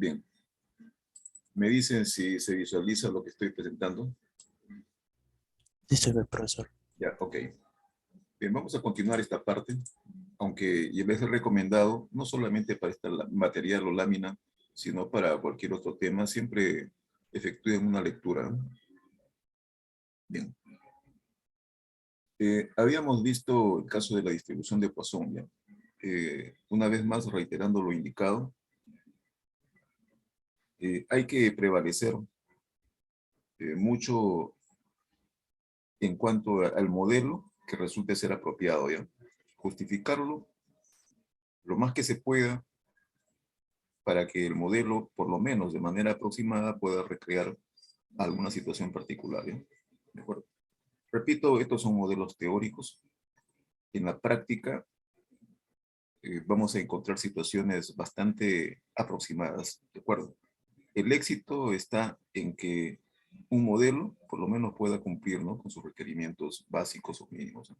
Bien. ¿Me dicen si se visualiza lo que estoy presentando? Sí, se ve, profesor. Ya, ok. Bien, vamos a continuar esta parte, aunque ya les he recomendado, no solamente para esta material o lámina, sino para cualquier otro tema, siempre efectúen una lectura, ¿no? Bien. Habíamos visto el caso de la distribución de Poisson, ¿ya? Una vez más, reiterando lo indicado, hay que prevalecer mucho en cuanto al modelo que resulte ser apropiado, ¿ya? Justificarlo lo más que se pueda para que el modelo, por lo menos de manera aproximada, pueda recrear alguna situación particular, ¿ya? ¿De acuerdo? Repito, estos son modelos teóricos. En la práctica, vamos a encontrar situaciones bastante aproximadas, ¿de acuerdo? El éxito está en que un modelo, por lo menos, pueda cumplir, ¿no?, con sus requerimientos básicos o mínimos, ¿no?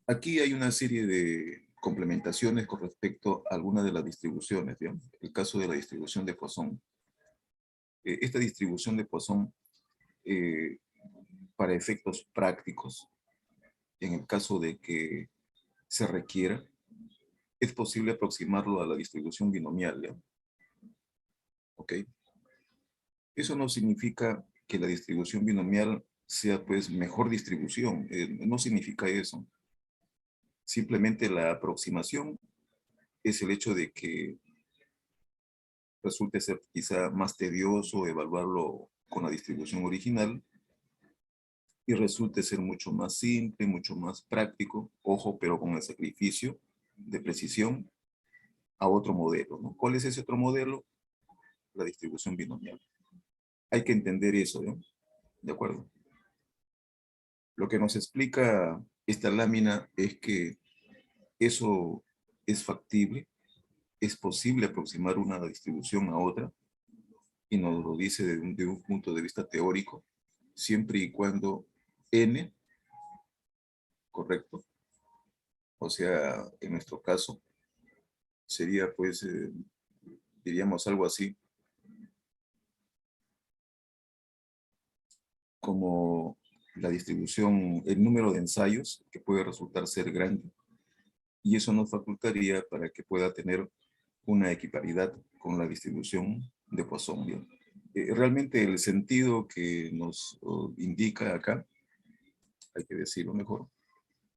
Aquí hay una serie de complementaciones con respecto a algunas de las distribuciones, ¿ya? El caso de la distribución de Poisson. Esta distribución de Poisson, eh, para efectos prácticos, en el caso de que se requiera, es posible aproximarlo a la distribución binomial, ¿ya? ¿Ok? Eso no significa que la distribución binomial sea, pues, mejor distribución. No significa eso. Simplemente la aproximación es el hecho de que resulte ser quizá más tedioso evaluarlo con la distribución original y resulte ser mucho más simple, mucho más práctico, ojo, pero con el sacrificio de precisión a otro modelo, ¿no? ¿Cuál es ese otro modelo? La distribución binomial. Hay que entender eso, ¿no? ¿De acuerdo? Lo que nos explica esta lámina es que eso es factible, es posible aproximar una distribución a otra, y nos lo dice de un punto de vista teórico, siempre y cuando n, correcto, o sea, en nuestro caso, sería, pues, diríamos algo así, como la distribución, el número de ensayos, que puede resultar ser grande, y eso nos facultaría para que pueda tener una equiparidad con la distribución de Poisson, ¿bien? Realmente el sentido que nos indica acá, hay que decirlo mejor,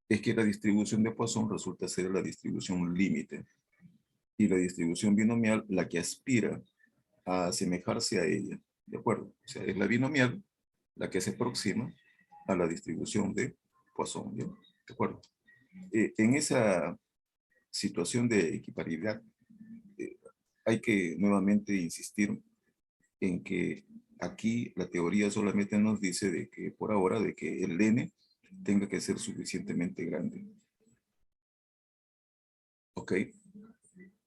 es que la distribución de Poisson resulta ser la distribución límite, y la distribución binomial la que aspira a asemejarse a ella, ¿de acuerdo? O sea, es la binomial la que se aproxima a la distribución de Poisson, ¿bien? ¿De acuerdo? En esa situación de equiparidad, eh, hay que nuevamente insistir en que aquí la teoría solamente nos dice de que por ahora, de que el n tenga que ser suficientemente grande. ¿Ok?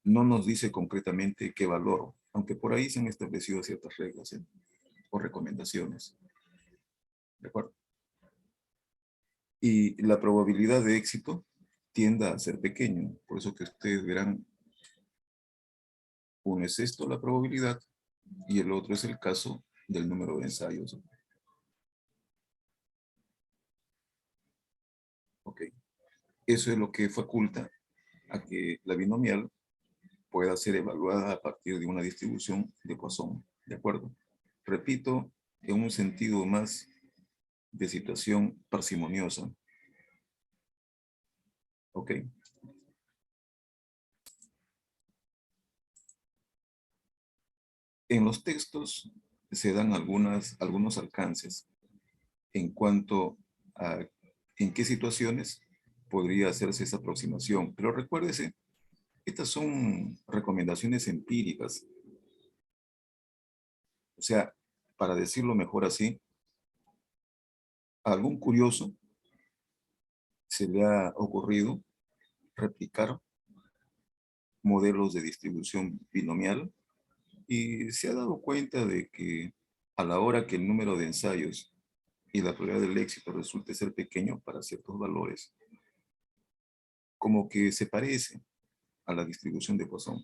No nos dice concretamente qué valor, aunque por ahí se han establecido ciertas reglas, ¿eh?, o recomendaciones. ¿De acuerdo? Y la probabilidad de éxito tiende a ser pequeño. Por eso que ustedes verán, uno es esto, la probabilidad, y el otro es el caso del número de ensayos. Ok. Eso es lo que faculta a que la binomial pueda ser evaluada a partir de una distribución de Poisson. ¿De acuerdo? Repito, en un sentido más de situación parsimoniosa. ¿Ok? En los textos se dan algunos alcances en cuanto a en qué situaciones podría hacerse esa aproximación. Pero recuérdese, estas son recomendaciones empíricas. O sea, para decirlo mejor así, a algún curioso se le ha ocurrido replicar modelos de distribución binomial y se ha dado cuenta de que a la hora que el número de ensayos y la probabilidad del éxito resulte ser pequeño para ciertos valores, como que se parece a la distribución de Poisson.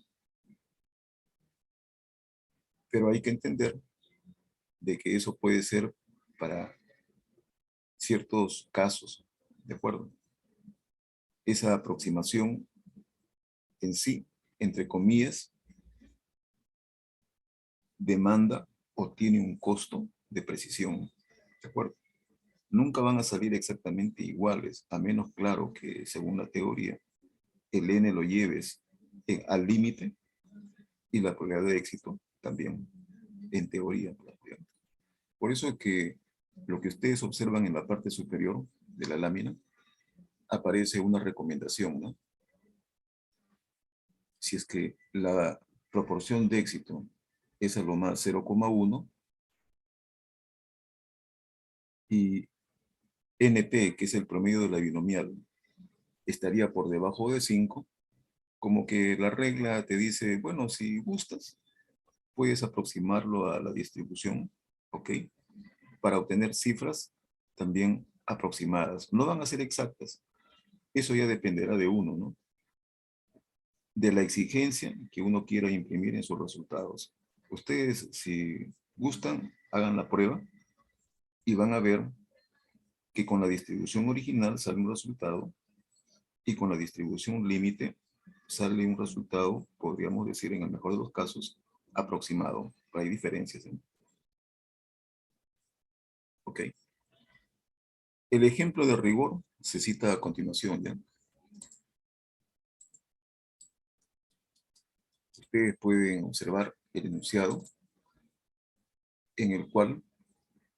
Pero hay que entender de que eso puede ser para ciertos casos, ¿de acuerdo? Esa aproximación en sí, entre comillas, demanda o tiene un costo de precisión, ¿de acuerdo? Nunca van a salir exactamente iguales, a menos claro que según la teoría, el N lo lleves al límite y la probabilidad de éxito también, en teoría. Por eso es que lo que ustedes observan en la parte superior de la lámina, aparece una recomendación, ¿no? Si es que la proporción de éxito es a lo más 0,1 y NP, que es el promedio de la binomial, estaría por debajo de 5, como que la regla te dice, bueno, si gustas, puedes aproximarlo a la distribución, ¿ok? Para obtener cifras también aproximadas. No van a ser exactas. Eso ya dependerá de uno, ¿no? De la exigencia que uno quiera imprimir en sus resultados. Ustedes, si gustan, hagan la prueba y van a ver que con la distribución original sale un resultado y con la distribución límite sale un resultado, podríamos decir en el mejor de los casos, aproximado. Hay diferencias, ¿eh? Ok. El ejemplo de rigor se cita a continuación, ¿ya? Ustedes pueden observar el enunciado en el cual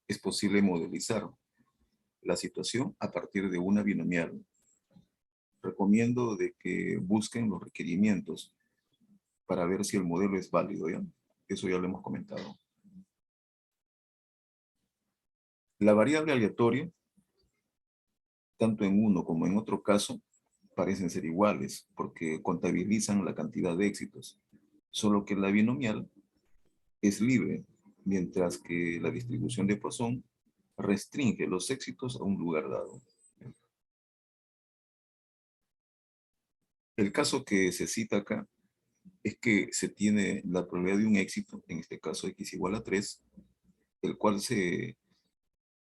es posible modelizar la situación a partir de una binomial. Recomiendo de que busquen los requerimientos para ver si el modelo es válido, ¿ya? Eso ya lo hemos comentado. La variable aleatoria, tanto en uno como en otro caso, parecen ser iguales porque contabilizan la cantidad de éxitos, solo que la binomial es libre, mientras que la distribución de Poisson restringe los éxitos a un lugar dado. El caso que se cita acá es que se tiene la probabilidad de un éxito, en este caso x igual a 3, el cual se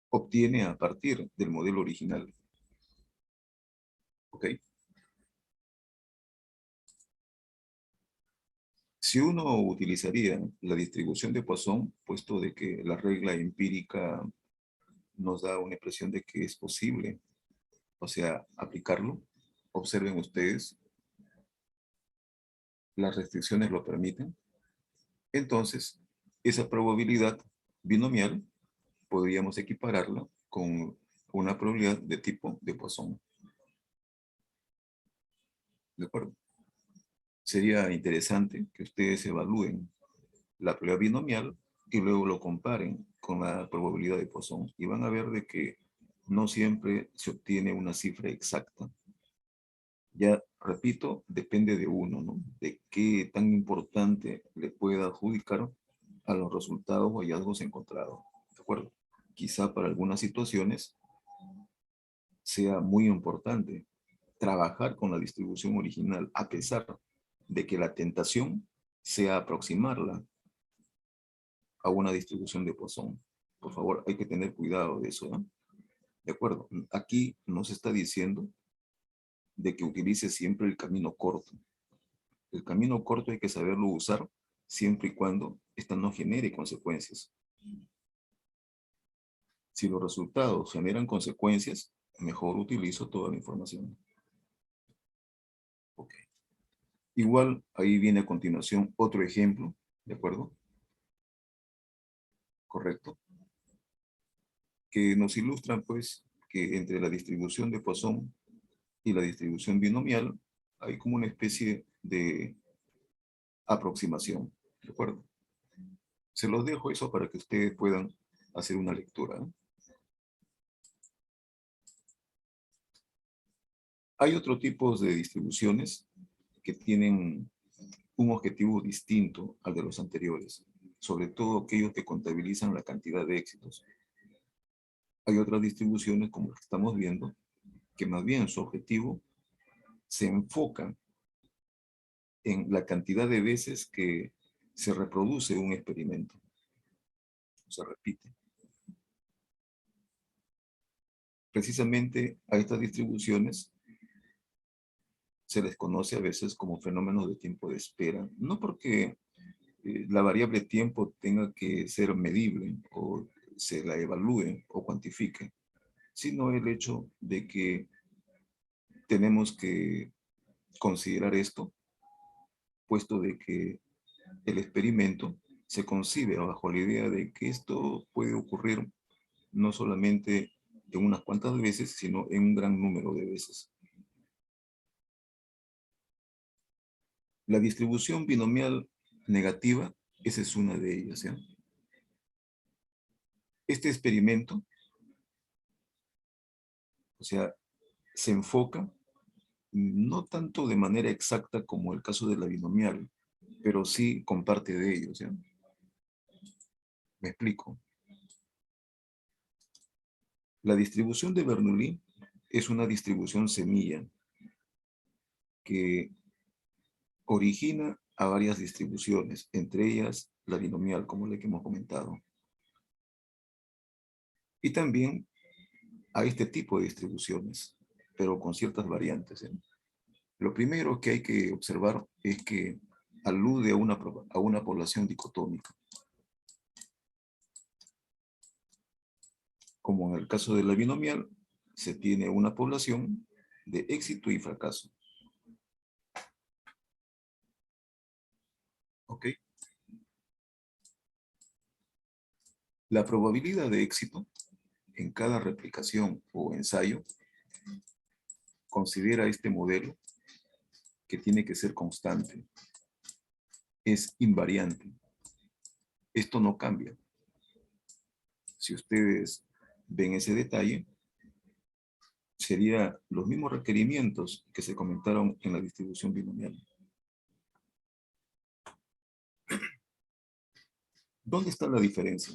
obtiene a partir del modelo original. ¿Ok? Si uno utilizaría la distribución de Poisson, puesto de que la regla empírica nos da una impresión de que es posible, o sea, aplicarlo, observen ustedes, las restricciones lo permiten, entonces esa probabilidad binomial podríamos equipararla con una probabilidad de tipo de Poisson. ¿De acuerdo? Sería interesante que ustedes evalúen la probabilidad binomial y luego lo comparen con la probabilidad de Poisson. Y van a ver de que no siempre se obtiene una cifra exacta. Ya, repito, depende de uno, ¿no? De qué tan importante le pueda adjudicar a los resultados o hallazgos encontrados. ¿De acuerdo? Quizá para algunas situaciones sea muy importante trabajar con la distribución original, a pesar de que la tentación sea aproximarla a una distribución de Poisson. Por favor, hay que tener cuidado de eso, ¿no? De acuerdo. Aquí nos está diciendo de que utilice siempre el camino corto. El camino corto hay que saberlo usar siempre y cuando ésta no genere consecuencias. Si los resultados generan consecuencias, mejor utilizo toda la información. Ok. Igual, ahí viene a continuación otro ejemplo, ¿de acuerdo? Correcto. Que nos ilustran, pues, que entre la distribución de Poisson y la distribución binomial hay como una especie de aproximación, ¿de acuerdo? Se los dejo eso para que ustedes puedan hacer una lectura, ¿no? Hay otro tipo de distribuciones que tienen un objetivo distinto al de los anteriores, sobre todo aquellos que contabilizan la cantidad de éxitos. Hay otras distribuciones, como las que estamos viendo, que más bien su objetivo se enfoca en la cantidad de veces que se reproduce un experimento, se repite. Precisamente a estas distribuciones se les conoce a veces como fenómenos de tiempo de espera, no porque la variable tiempo tenga que ser medible o se la evalúe o cuantifique, sino el hecho de que tenemos que considerar esto, puesto de que el experimento se concibe bajo la idea de que esto puede ocurrir no solamente en unas cuantas veces, sino en un gran número de veces. La distribución binomial negativa, esa es una de ellas, ¿ya? Este experimento, o sea, se enfoca no tanto de manera exacta como el caso de la binomial, pero sí con parte de ellos, ¿ya? Me explico. La distribución de Bernoulli es una distribución semilla que origina a varias distribuciones, entre ellas la binomial, como la que hemos comentado. Y también a este tipo de distribuciones, pero con ciertas variantes, ¿eh? Lo primero que hay que observar es que alude a una población dicotómica. Como en el caso de la binomial, se tiene una población de éxito y fracaso. ¿Ok? La probabilidad de éxito en cada replicación o ensayo considera este modelo que tiene que ser constante. Es invariante. Esto no cambia. Si ustedes ven ese detalle, serían los mismos requerimientos que se comentaron en la distribución binomial. ¿Dónde está la diferencia?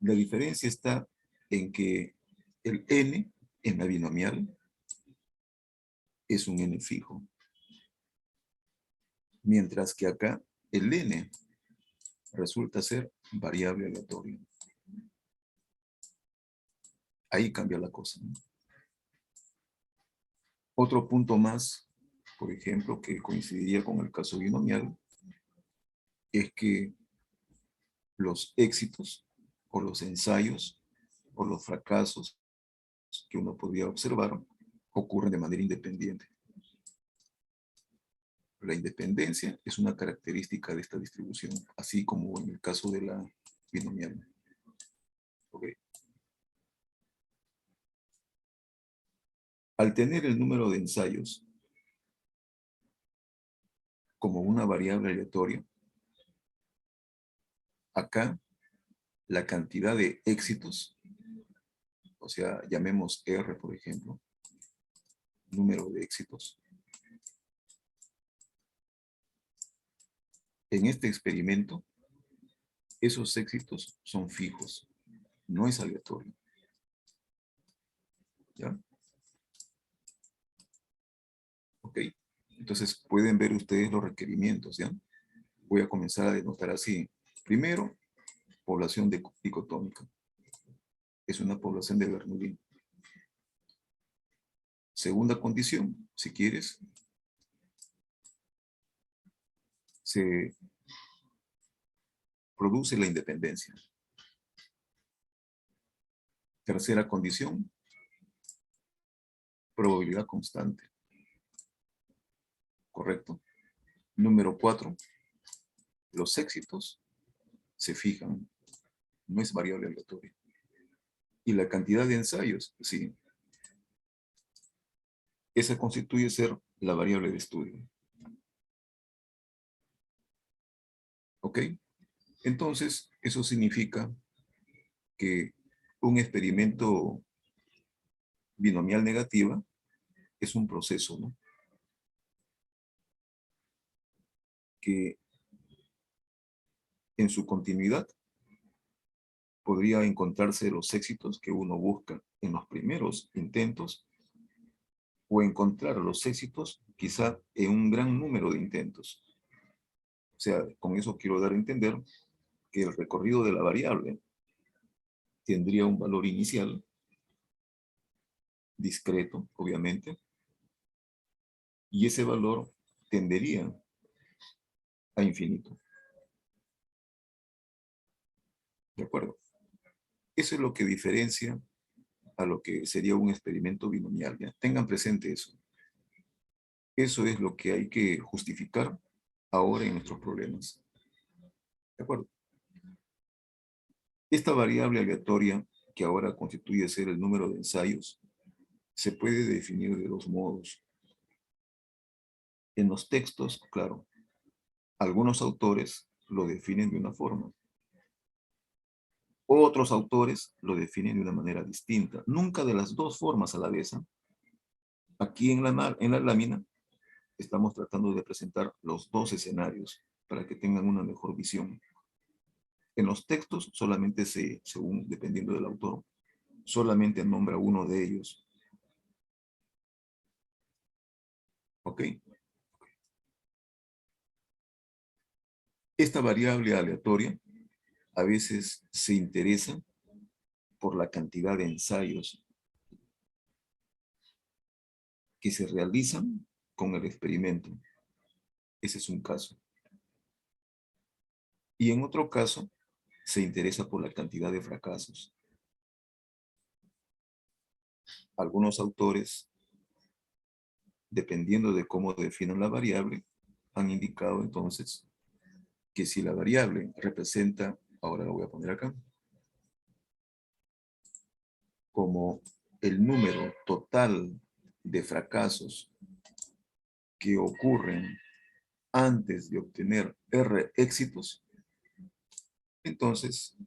La diferencia está en que el n en la binomial es un n fijo, mientras que acá el n resulta ser variable aleatoria. Ahí cambia la cosa, ¿no? Otro punto más, por ejemplo, que coincidiría con el caso binomial, es que los éxitos o los ensayos o los fracasos que uno podría observar ocurren de manera independiente. La independencia es una característica de esta distribución, así como en el caso de la binomial. Okay. Al tener el número de ensayos como una variable aleatoria, acá la cantidad de éxitos, o sea, llamemos R, por ejemplo, número de éxitos. En este experimento, esos éxitos son fijos, no es aleatorio. ¿Ya? Ok. Entonces pueden ver ustedes los requerimientos, ¿ya? Voy a comenzar a denotar así. Primero, población dicotómica. Es una población de Bernoulli. Segunda condición, si quieres, se produce la independencia. Tercera condición, probabilidad constante. ¿Correcto? Número 4, los éxitos se fijan, no es variable aleatoria. Y la cantidad de ensayos, sí, esa constituye ser la variable de estudio. ¿Ok? Entonces, eso significa que un experimento binomial negativa es un proceso, ¿no? Que en su continuidad podría encontrarse los éxitos que uno busca en los primeros intentos o encontrar los éxitos quizá en un gran número de intentos. sea, con eso quiero dar a entender que el recorrido de la variable tendría un valor inicial, discreto, obviamente, y ese valor tendería a infinito. ¿De acuerdo? Eso es lo que diferencia a lo que sería un experimento binomial. ¿Ya? Tengan presente eso. Eso es lo que hay que justificar ahora en nuestros problemas. ¿De acuerdo? Esta variable aleatoria, que ahora constituye ser el número de ensayos, se puede definir de dos modos. En los textos, claro, algunos autores lo definen de una forma. Otros autores lo definen de una manera distinta. Nunca de las dos formas a la vez. Aquí en la lámina estamos tratando de presentar los dos escenarios para que tengan una mejor visión. En los textos solamente según dependiendo del autor, solamente nombra uno de ellos. ¿Ok? Esta variable aleatoria a veces se interesa por la cantidad de ensayos que se realizan con el experimento. Ese es un caso. Y en otro caso, se interesa por la cantidad de fracasos. Algunos autores, dependiendo de cómo definan la variable, han indicado entonces que si la variable representa, ahora lo voy a poner acá, como el número total de fracasos que ocurren antes de obtener R éxitos, entonces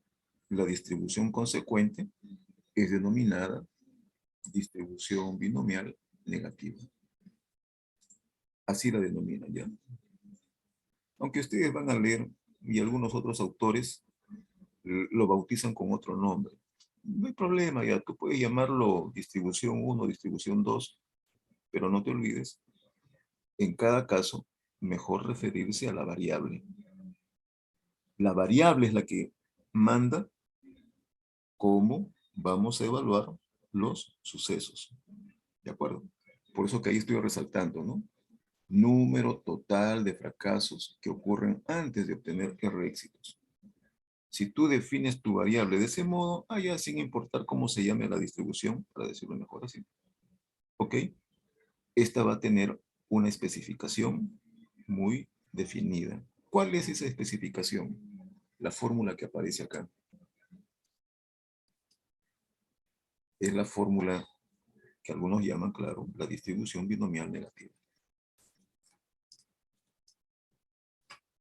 la distribución consecuente es denominada distribución binomial negativa. Así la denominan ya. Aunque ustedes van a leer, y algunos otros autores lo bautizan con otro nombre. No hay problema, ya tú puedes llamarlo distribución 1, distribución 2, pero no te olvides, en cada caso, mejor referirse a la variable. La variable es la que manda cómo vamos a evaluar los sucesos. ¿De acuerdo? Por eso que ahí estoy resaltando, ¿no? Número total de fracasos que ocurren antes de obtener R éxitos. Si tú defines tu variable de ese modo, allá sin importar cómo se llame la distribución, para decirlo mejor así, ¿ok? Esta va a tener una especificación muy definida. ¿Cuál es esa especificación? La fórmula que aparece acá. Es la fórmula que algunos llaman, claro, la distribución binomial negativa.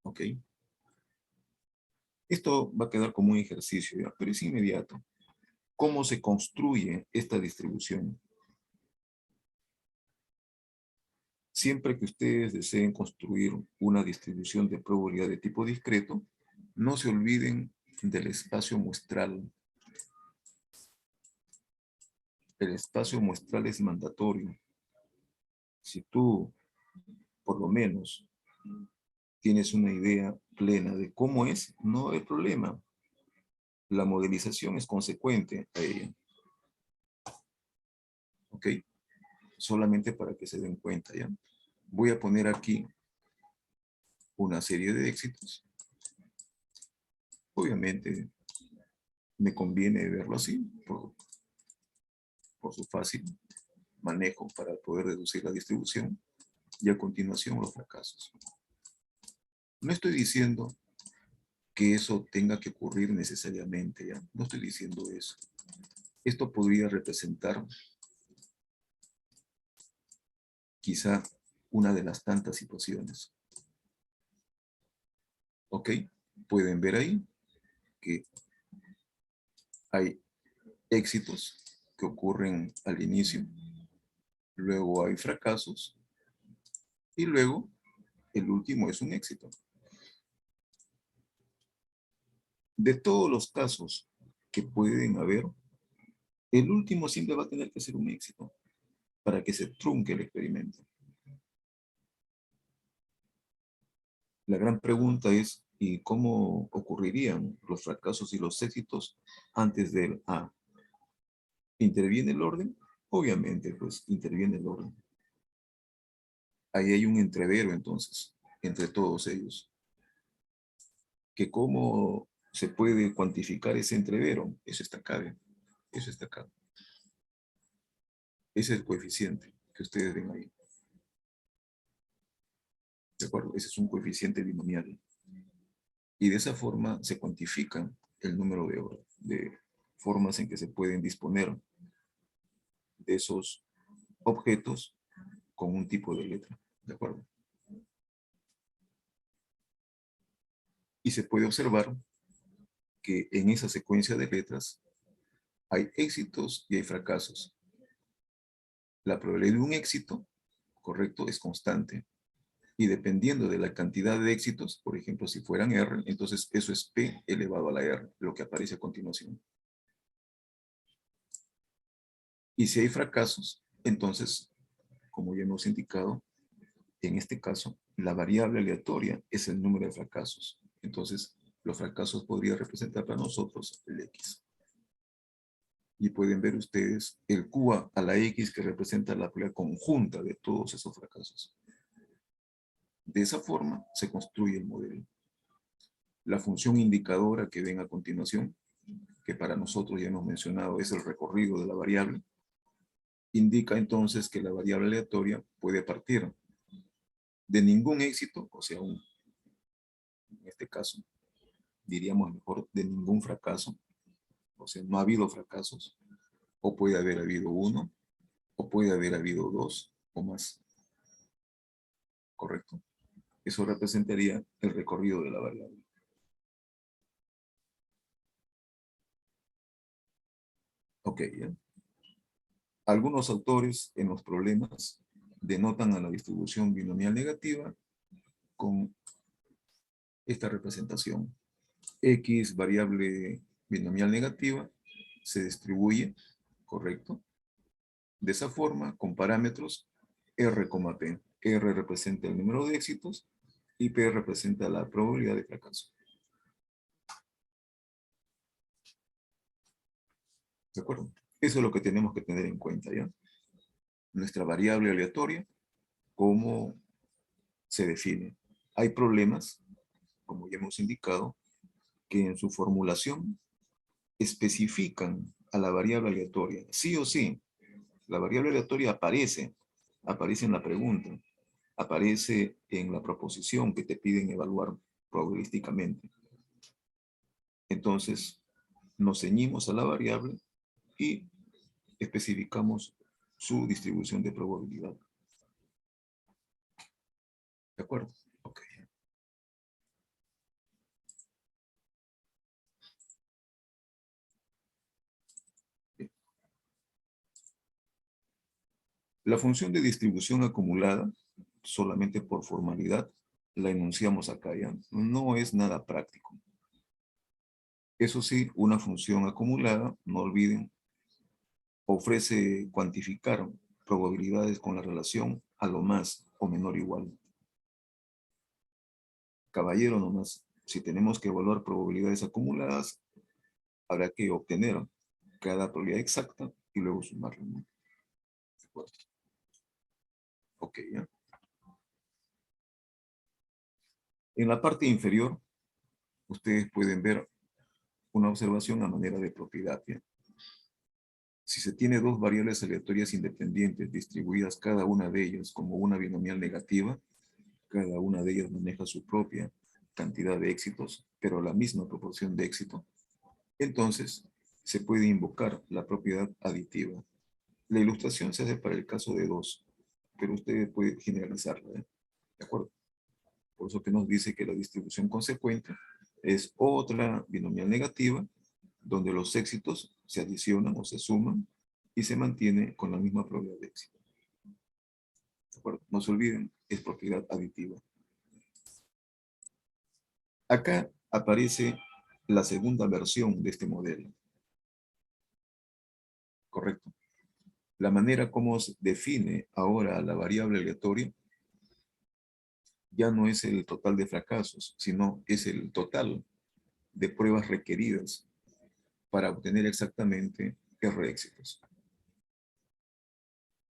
¿Ok? Esto va a quedar como un ejercicio, ¿ya? Pero es inmediato. ¿Cómo se construye esta distribución? Siempre que ustedes deseen construir una distribución de probabilidad de tipo discreto, no se olviden del espacio muestral. El espacio muestral es mandatorio. Si tú, por lo menos, tienes una idea plena de cómo es, no hay problema. La modelización es consecuente a ella. ¿Ok? Solamente para que se den cuenta, ¿ya? Voy a poner aquí una serie de éxitos. Obviamente, me conviene verlo así, por su fácil manejo para poder reducir la distribución. Y a continuación, los fracasos. No estoy diciendo que eso tenga que ocurrir necesariamente, ¿ya? No estoy diciendo eso. Esto podría representar quizá una de las tantas situaciones. ¿Ok? Pueden ver ahí que hay éxitos que ocurren al inicio, luego hay fracasos y luego el último es un éxito. De todos los casos que pueden haber, el último siempre va a tener que ser un éxito para que se trunque el experimento. La gran pregunta es, ¿y cómo ocurrirían los fracasos y los éxitos antes del A? ¿Interviene el orden? Obviamente, pues interviene el orden. Ahí hay un entrevero, entonces, entre todos ellos. Que cómo se puede cuantificar ese entrevero, eso está acá, ¿ven? Eso está acá. Ese es el coeficiente que ustedes ven ahí. ¿De acuerdo? Ese es un coeficiente binomial. Y de esa forma se cuantifica el número de formas en que se pueden disponer de esos objetos con un tipo de letra. ¿De acuerdo? Y se puede observar que en esa secuencia de letras hay éxitos y hay fracasos. La probabilidad de un éxito, correcto, es constante. Y dependiendo de la cantidad de éxitos, por ejemplo, si fueran R, entonces eso es P elevado a la R, lo que aparece a continuación. Y si hay fracasos, entonces, como ya hemos indicado, en este caso, la variable aleatoria es el número de fracasos. Entonces, los fracasos podría representar para nosotros el X. Y pueden ver ustedes el Q a la X que representa la probabilidad conjunta de todos esos fracasos. De esa forma se construye el modelo. La función indicadora que ven a continuación, que para nosotros ya hemos mencionado es el recorrido de la variable, indica entonces que la variable aleatoria puede partir de ningún éxito, o sea, en este caso, diríamos mejor de ningún fracaso, o sea, no ha habido fracasos, o puede haber habido uno, o puede haber habido dos o más. ¿Correcto? Eso representaría el recorrido de la variable. Ok, ¿ya? Algunos autores en los problemas denotan a la distribución binomial negativa con esta representación. X, variable binomial negativa, se distribuye, ¿correcto? De esa forma, con parámetros R, P. R representa el número de éxitos y P representa la probabilidad de fracaso. ¿De acuerdo? Eso es lo que tenemos que tener en cuenta, ¿ya? Nuestra variable aleatoria, ¿cómo se define? Hay problemas, como ya hemos indicado, que en su formulación especifican a la variable aleatoria. Sí o sí, la variable aleatoria aparece en la pregunta, aparece en la proposición que te piden evaluar probabilísticamente. Entonces, nos ceñimos a la variable y especificamos su distribución de probabilidad. ¿De acuerdo? Ok. Bien. La función de distribución acumulada, solamente por formalidad, la enunciamos acá ya. No es nada práctico. Eso sí, una función acumulada, no olviden, ofrece cuantificar probabilidades con la relación a lo más o menor igual. Caballero nomás, si tenemos que evaluar probabilidades acumuladas, habrá que obtener cada probabilidad exacta y luego sumarla, ¿no? Ok, ¿ya? En la parte inferior, ustedes pueden ver una observación a manera de propiedad, ¿ya? Si se tiene dos variables aleatorias independientes distribuidas cada una de ellas como una binomial negativa, cada una de ellas maneja su propia cantidad de éxitos, pero la misma proporción de éxito, entonces se puede invocar la propiedad aditiva. La ilustración se hace para el caso de dos, pero usted puede generalizarla, ¿eh? ¿De acuerdo? Por eso que nos dice que la distribución consecuente es otra binomial negativa, donde los éxitos se adicionan o se suman y se mantiene con la misma probabilidad de éxito. ¿De acuerdo? No se olviden, es propiedad aditiva. Acá aparece la segunda versión de este modelo. Correcto. La manera como se define ahora la variable aleatoria ya no es el total de fracasos, sino es el total de pruebas requeridas para obtener exactamente R éxitos.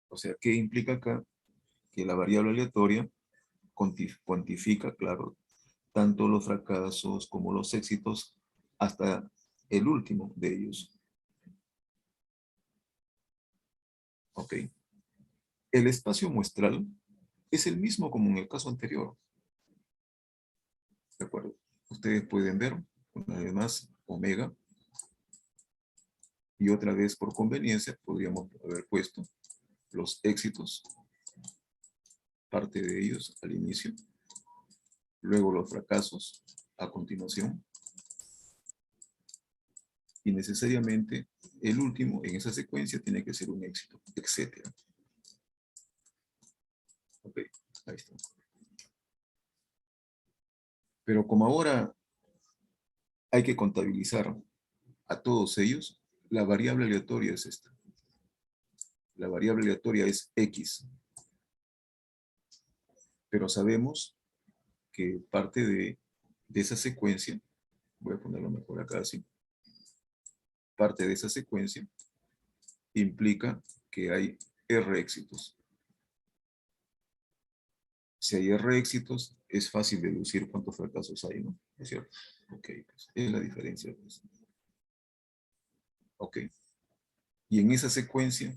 O sea, ¿qué implica acá? Que la variable aleatoria cuantifica, claro, tanto los fracasos como los éxitos hasta el último de ellos. ¿Ok? El espacio muestral es el mismo como en el caso anterior. ¿De acuerdo? Ustedes pueden ver, una vez más, omega, y otra vez por conveniencia podríamos haber puesto los éxitos, parte de ellos al inicio, luego los fracasos a continuación, y necesariamente el último en esa secuencia tiene que ser un éxito, etcétera. Ok, ahí está. Pero como ahora hay que contabilizar a todos ellos, la variable aleatoria es esta. La variable aleatoria es X. Pero sabemos que parte de esa secuencia, voy a ponerlo mejor acá así, parte de esa secuencia implica que hay R éxitos. Si hay R éxitos, es fácil deducir cuántos fracasos hay, ¿no? ¿Es cierto? Ok, pues es la diferencia. Pues. Ok. Y en esa secuencia,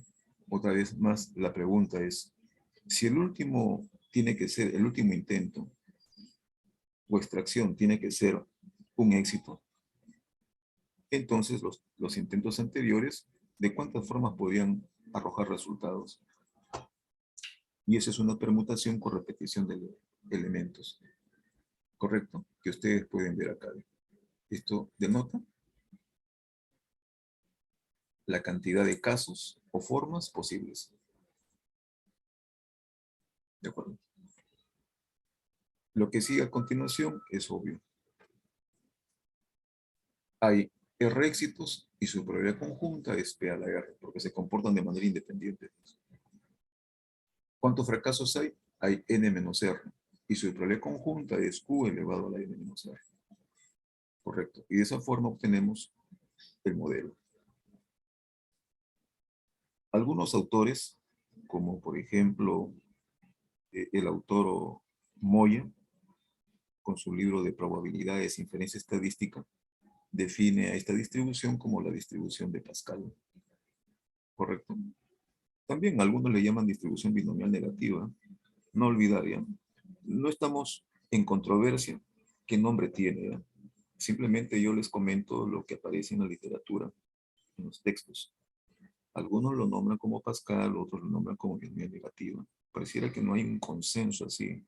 otra vez más, la pregunta es, si el último tiene que ser, el último intento o extracción tiene que ser un éxito, entonces los intentos anteriores, ¿de cuántas formas podrían arrojar resultados? Y esa es una permutación con repetición de elementos. ¿Correcto? Que ustedes pueden ver acá. Esto denota la cantidad de casos o formas posibles. ¿De acuerdo? Lo que sigue a continuación es obvio. Hay R éxitos y su probabilidad conjunta es P a la R, porque se comportan de manera independiente. ¿Cuántos fracasos hay? Hay N menos R. Y su probabilidad conjunta es Q elevado a la N menos R. Correcto. Y de esa forma obtenemos el modelo. Algunos autores, como por ejemplo el autor Moya, con su libro de probabilidades e inferencia estadística, define a esta distribución como la distribución de Pascal. ¿Correcto? También algunos le llaman distribución binomial negativa. No olvidar, ¿ya? No estamos en controversia qué nombre tiene, ¿ya? Simplemente yo les comento lo que aparece en la literatura, en los textos. Algunos lo nombran como Pascal, otros lo nombran como binomial negativa. Pareciera que no hay un consenso así.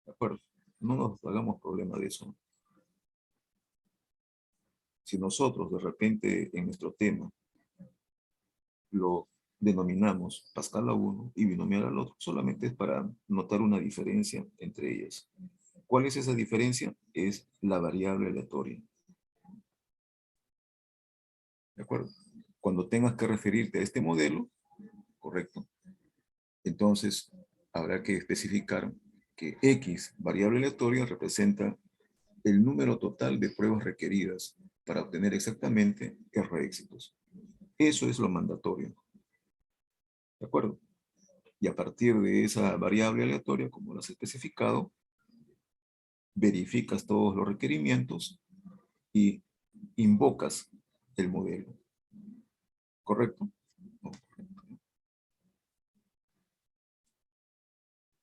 ¿De acuerdo? No nos hagamos problema de eso. Si nosotros de repente en nuestro tema lo denominamos Pascal a uno y binomial al otro, solamente es para notar una diferencia entre ellas. ¿Cuál es esa diferencia? Es la variable aleatoria. ¿De acuerdo? Cuando tengas que referirte a este modelo, correcto, entonces habrá que especificar que X, variable aleatoria, representa el número total de pruebas requeridas para obtener exactamente R éxitos. Eso es lo mandatorio. ¿De acuerdo? Y a partir de esa variable aleatoria, como lo has especificado, verificas todos los requerimientos y invocas el modelo. ¿Correcto? No.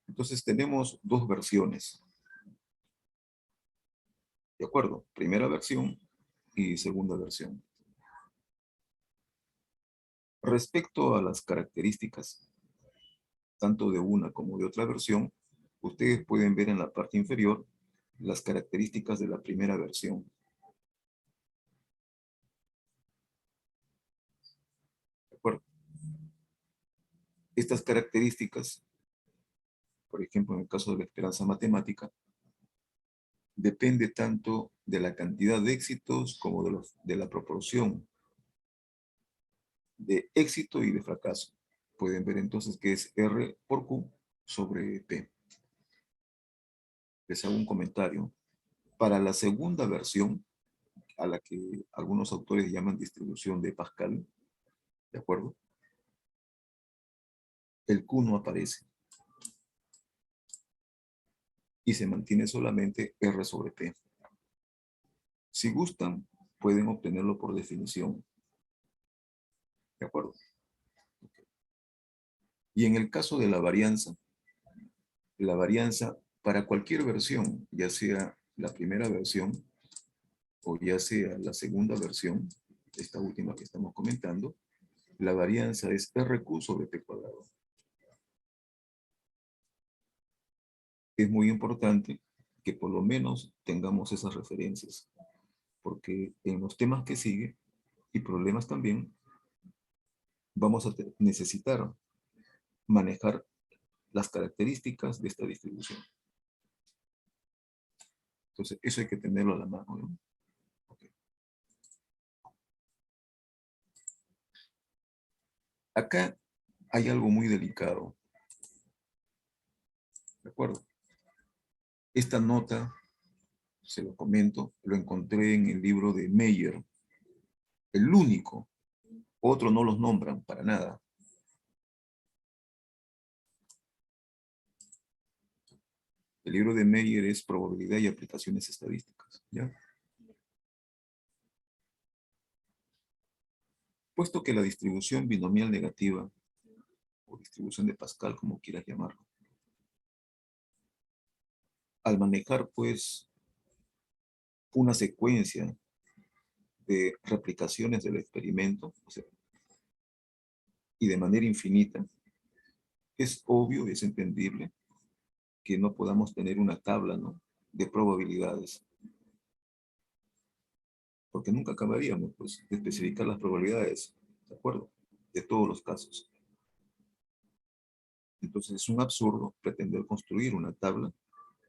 Entonces tenemos dos versiones. ¿De acuerdo? Primera versión y segunda versión. Respecto a las características, tanto de una como de otra versión, ustedes pueden ver en la parte inferior las características de la primera versión. ¿De acuerdo? Estas características, por ejemplo, en el caso de la esperanza matemática, depende tanto de la cantidad de éxitos como de la proporción de éxito y de fracaso. Pueden ver entonces que es R por Q sobre P. les hago un comentario. Para la segunda versión, a la que algunos autores llaman distribución de Pascal, ¿de acuerdo? El Q no aparece. Y se mantiene solamente R sobre P. Si gustan, pueden obtenerlo por definición. ¿De acuerdo? Y en el caso de la varianza para cualquier versión, ya sea la primera versión o ya sea la segunda versión, esta última que estamos comentando, la varianza es RQ sobre P cuadrado. Es muy importante que por lo menos tengamos esas referencias, porque en los temas que siguen y problemas también, vamos a necesitar manejar las características de esta distribución. Entonces, eso hay que tenerlo a la mano, ¿no? Okay. Acá hay algo muy delicado. ¿De acuerdo? Esta nota, se lo comento, lo encontré en el libro de Meyer, el único. Otros no los nombran para nada. El libro de Meyer es Probabilidad y Aplicaciones Estadísticas, ¿ya? Puesto que la distribución binomial negativa, o distribución de Pascal, como quieras llamarlo, al manejar, pues, una secuencia de replicaciones del experimento, o sea, y de manera infinita, es obvio, es entendible, que no podamos tener una tabla, ¿no?, de probabilidades. Porque nunca acabaríamos, pues, de especificar las probabilidades, ¿de acuerdo? De todos los casos. Entonces es un absurdo pretender construir una tabla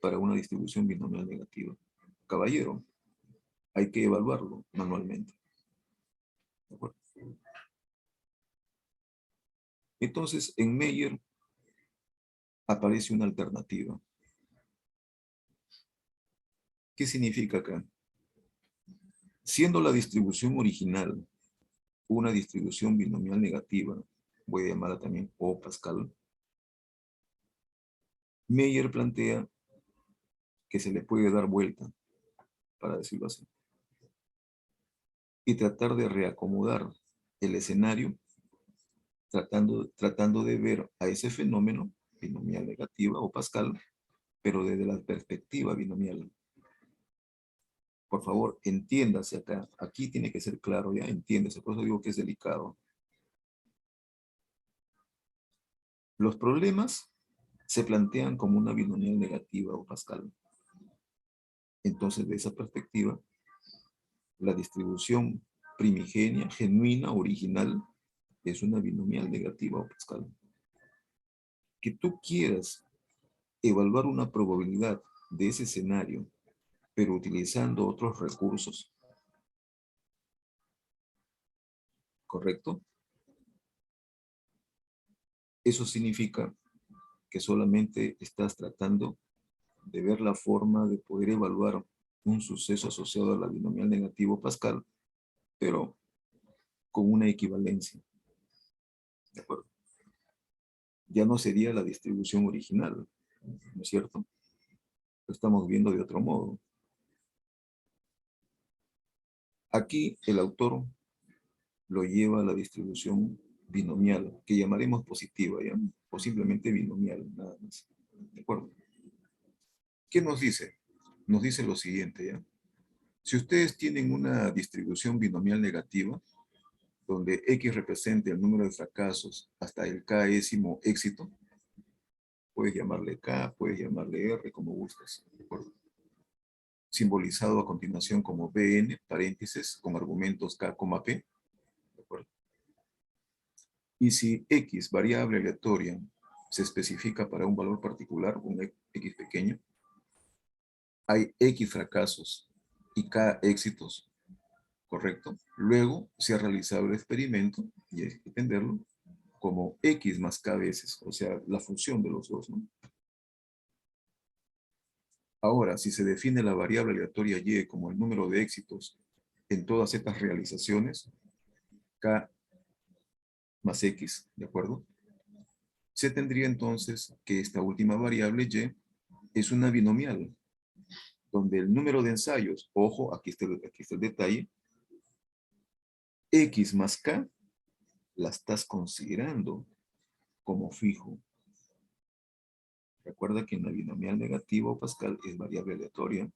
para una distribución binomial negativa. Caballero, hay que evaluarlo manualmente. ¿De acuerdo? Entonces, en Meyer aparece una alternativa. ¿Qué significa acá? Siendo la distribución original una distribución binomial negativa, voy a llamarla también O Pascal, Meyer plantea que se le puede dar vuelta, para decirlo así, y tratar de reacomodar el escenario tratando de ver a ese fenómeno binomial negativa o Pascal, pero desde la perspectiva binomial. Por favor, entiéndase acá. Aquí tiene que ser claro, ya entiéndase. Por eso digo que es delicado. Los problemas se plantean como una binomial negativa o Pascal. Entonces, de esa perspectiva, la distribución primigenia, genuina, original, es una binomial negativa o Pascal. Que tú quieras evaluar una probabilidad de ese escenario, pero utilizando otros recursos, ¿correcto? Eso significa que solamente estás tratando de ver la forma de poder evaluar un suceso asociado a la binomial negativo Pascal, pero con una equivalencia. ¿De acuerdo? Ya no sería la distribución original, ¿no es cierto? Lo estamos viendo de otro modo. Aquí el autor lo lleva a la distribución binomial, que llamaremos positiva, ¿ya? O simplemente binomial, nada más. ¿De acuerdo? ¿Qué nos dice? Nos dice lo siguiente, ¿ya? Si ustedes tienen una distribución binomial negativa, donde X represente el número de fracasos hasta el késimo éxito, puedes llamarle K, puedes llamarle R, como gustes, ¿de acuerdo? Simbolizado a continuación como Bn, paréntesis, con argumentos K, P, ¿de acuerdo? Y si X, variable aleatoria, se especifica para un valor particular, un X pequeño, hay X fracasos y K éxitos, ¿correcto? Luego se ha realizado el experimento, y hay que entenderlo, como X más K veces, o sea, la función de los dos, ¿no? Ahora, si se define la variable aleatoria y como el número de éxitos en todas estas realizaciones, k más x, ¿de acuerdo? Se tendría entonces que esta última variable y es una binomial, donde el número de ensayos, ojo, aquí está el detalle, x más k la estás considerando como fijo. Recuerda que en la binomial negativa Pascal es variable aleatoria.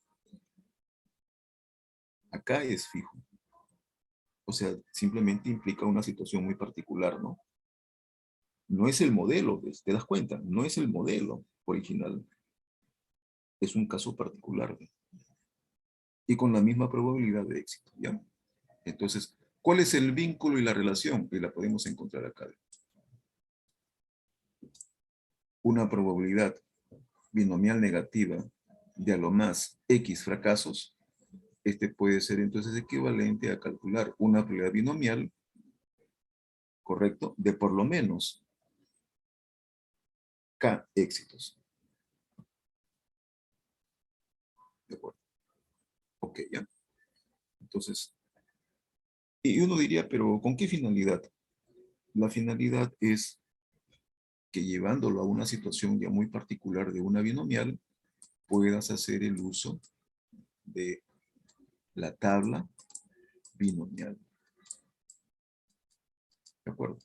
Acá es fijo. O sea, simplemente implica una situación muy particular, ¿no? No es el modelo, ¿te das cuenta? No es el modelo original. Es un caso particular. Y con la misma probabilidad de éxito, ¿ya? Entonces, ¿cuál es el vínculo y la relación? Que la podemos encontrar acá. Una probabilidad binomial negativa de a lo más X fracasos, este puede ser entonces equivalente a calcular una probabilidad binomial, correcto, de por lo menos K éxitos. ¿De acuerdo? Ok, ¿ya? Entonces, y uno diría, pero ¿con qué finalidad? La finalidad es que llevándolo a una situación ya muy particular de una binomial, puedas hacer el uso de la tabla binomial. ¿De acuerdo?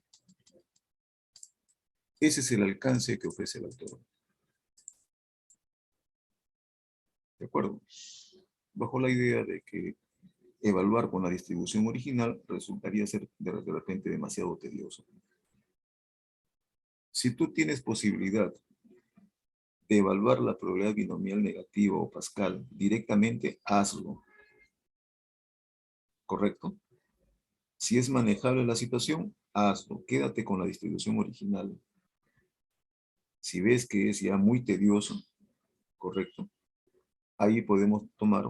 Ese es el alcance que ofrece el autor. ¿De acuerdo? Bajo la idea de que evaluar con la distribución original resultaría ser de repente demasiado tedioso. Si tú tienes posibilidad de evaluar la probabilidad binomial negativa o Pascal directamente, hazlo. ¿Correcto? Si es manejable la situación, hazlo. Quédate con la distribución original. Si ves que es ya muy tedioso, ¿correcto? Ahí podemos tomar,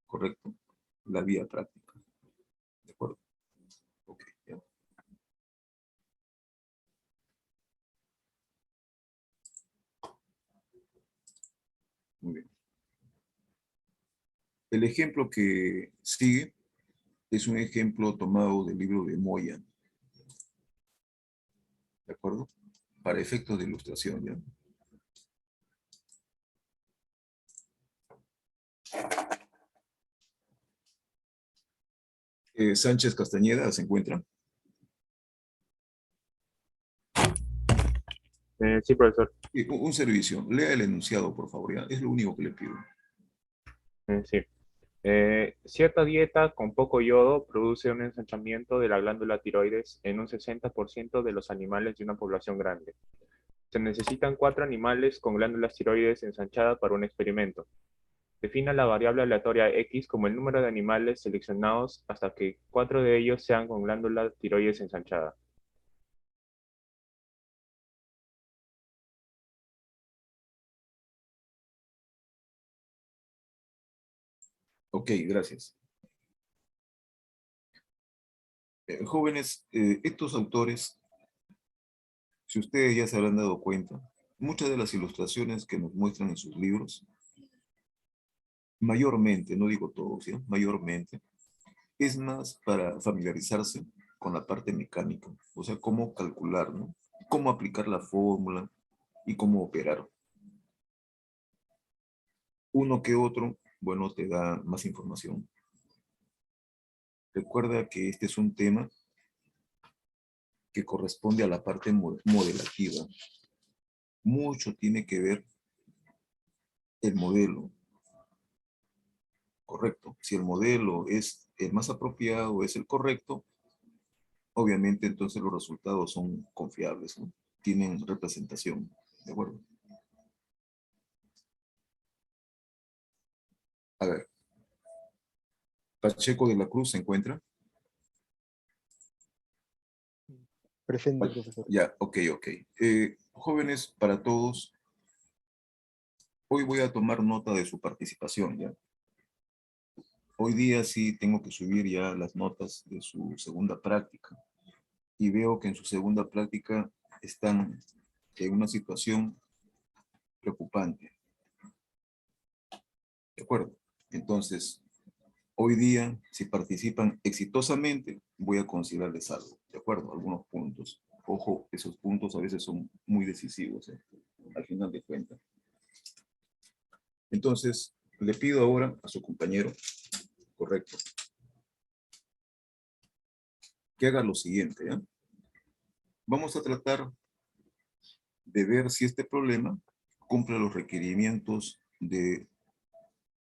¿correcto? La vía práctica. ¿De acuerdo? Ok, ya. Muy bien. El ejemplo que sigue es un ejemplo tomado del libro de Moya. ¿De acuerdo? Para efectos de ilustración, ¿ya? Sánchez Castañeda se encuentra. Sí, profesor. Un servicio, lea el enunciado, por favor, ¿ya? Es lo único que le pido. Sí. Cierta dieta con poco yodo produce un ensanchamiento de la glándula tiroides en un 60% de los animales de una población grande. Se necesitan 4 animales con glándulas tiroides ensanchadas para un experimento. Defina la variable aleatoria X como el número de animales seleccionados hasta que 4 de ellos sean con glándula tiroides ensanchada. Ok, gracias. Jóvenes, estos autores, si ustedes ya se habrán dado cuenta, muchas de las ilustraciones que nos muestran en sus libros, mayormente, no digo todos, ¿sí? Mayormente, es más para familiarizarse con la parte mecánica, o sea, cómo calcular, ¿no? Cómo aplicar la fórmula y cómo operar. Uno que otro, bueno, te da más información. Recuerda que este es un tema que corresponde a la parte modelativa. Mucho tiene que ver el modelo, correcto. Si el modelo es el más apropiado, es el correcto, obviamente entonces los resultados son confiables, ¿no? Tienen representación, ¿de acuerdo? A ver, Pacheco de la Cruz se encuentra. Presente, Bueno, profesor. ya, ok. Jóvenes, para todos, hoy voy a tomar nota de su participación, ¿ya? Hoy día sí tengo que subir ya las notas de su segunda práctica. Y veo que en su segunda práctica están en una situación preocupante. ¿De acuerdo? Entonces, hoy día, si participan exitosamente, voy a considerarles algo, ¿de acuerdo? Algunos puntos. Ojo, esos puntos a veces son muy decisivos, al final de cuentas. Entonces, le pido ahora a su compañero, correcto, que haga lo siguiente, ¿ya? Vamos a tratar de ver si este problema cumple los requerimientos de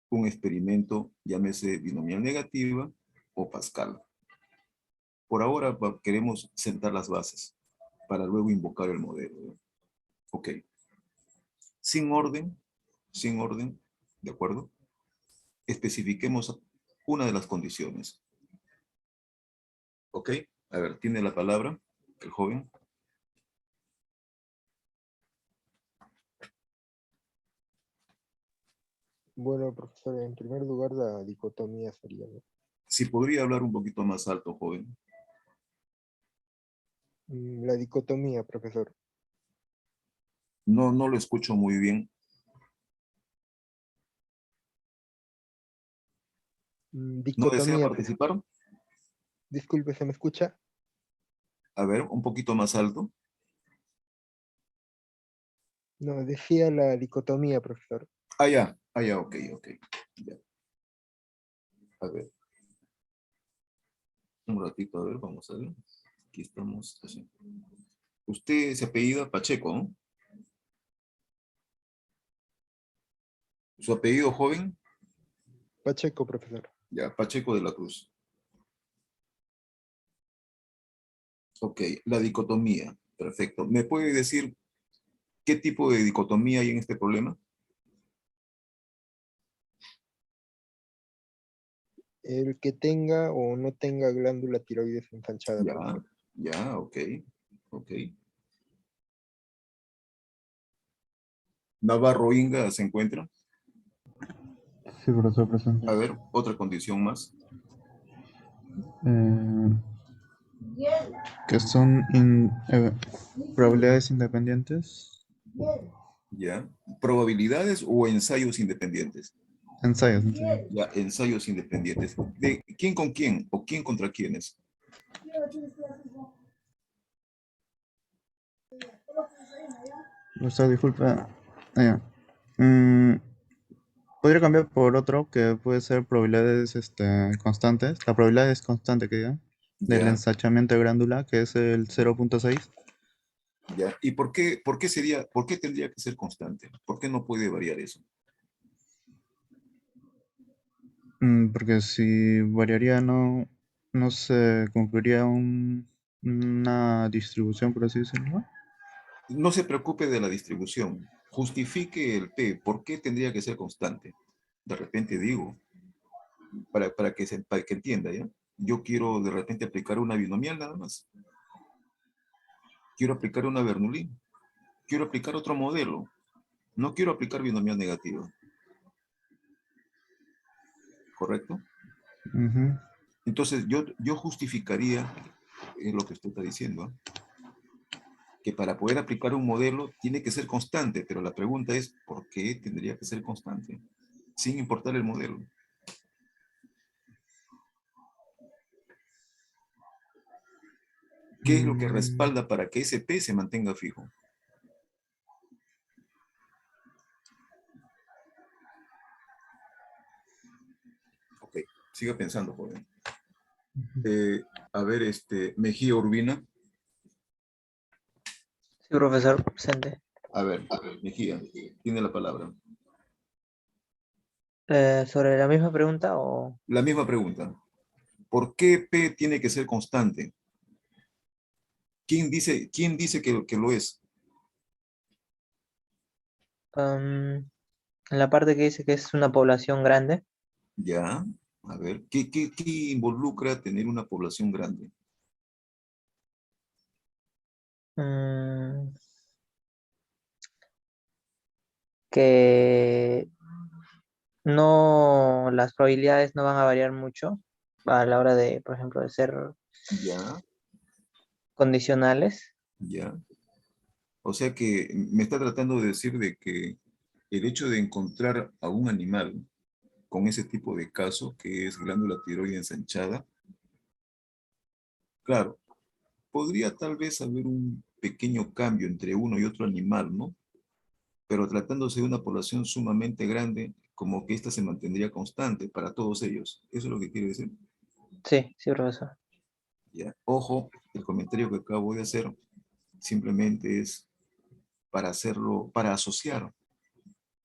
un experimento, llámese binomial negativa o Pascal. Por ahora queremos sentar las bases para luego invocar el modelo, ¿no? Ok. Sin orden, ¿de acuerdo? Especifiquemos una de las condiciones. Ok. A ver, tiene la palabra el joven. Bueno, profesor, en primer lugar la dicotomía sería, ¿no? Si podría hablar un poquito más alto, joven. La dicotomía, profesor. No, no lo escucho muy bien. ¿No desea Dicotomía, participar? disculpe, ¿se me escucha? A ver, un poquito más alto. No, decía la dicotomía, profesor. Ok. Ya. A ver, un ratito, a ver, vamos a ver. Aquí estamos. Así. Usted se apellida Pacheco, ¿no? ¿Su apellido joven? Pacheco, profesor. Ya, Pacheco de la Cruz. Ok, la dicotomía. Perfecto. ¿Me puede decir qué tipo de dicotomía hay en este problema? El que tenga o no tenga glándula tiroides ensanchada, Ya, profesor. ya, ok. Navarro Inga se encuentra. Sí, profesor, presente. A ver, otra condición más. Eh, que son probabilidades independientes. Ya. ¿Probabilidades o ensayos independientes? Ensayos, ensayos. Ya, ensayos independientes. ¿De quién con quién o quién contra quiénes? Profesor, disculpa. Ya. Podría cambiar por otro que puede ser probabilidades constantes. La probabilidad es constante, que diga, del Ya, ensachamiento de glándula, que es el 0.6. ya. ¿Y por qué tendría que ser constante? ¿Por qué no puede variar eso? Porque si variaría no se cumpliría una distribución, por así decirlo. No se preocupe de la distribución. Justifique el P. ¿Por qué tendría que ser constante? De repente digo, para que entienda, ¿ya? Yo quiero de repente aplicar una binomial nada más. Quiero aplicar una Bernoulli. Quiero aplicar otro modelo. No quiero aplicar binomial negativa. ¿Correcto? Ujú. Entonces, yo justificaría lo que usted está diciendo, ¿eh? Que para poder aplicar un modelo tiene que ser constante, pero la pregunta es, ¿por qué tendría que ser constante? Sin importar el modelo. ¿Qué es lo que Mm, respalda para que ese P se mantenga fijo? Ok, siga pensando, joven. A ver, Mejía Urbina. Sí, profesor, presente. A ver, Mejía, tiene la palabra. ¿Sobre la misma pregunta o...? La misma pregunta. ¿Por qué P tiene que ser constante? ¿Quién dice que lo es? En la parte que dice que es una población grande? Ya, a ver, ¿qué involucra tener una población grande? mm, que no, las probabilidades no van a variar mucho a la hora de, por ejemplo, de ser Ya, condicionales. ya. O sea que me está tratando de decir de que el hecho de encontrar a un animal con ese tipo de caso, que es glándula tiroide ensanchada, claro, podría tal vez haber un pequeño cambio entre uno y otro animal, ¿no? Pero tratándose de una población sumamente grande, como que esta se mantendría constante para todos ellos. ¿Eso es lo que quiere decir? Sí, sí, profesor. Ya. Ojo, el comentario que acabo de hacer simplemente es para hacerlo, para asociar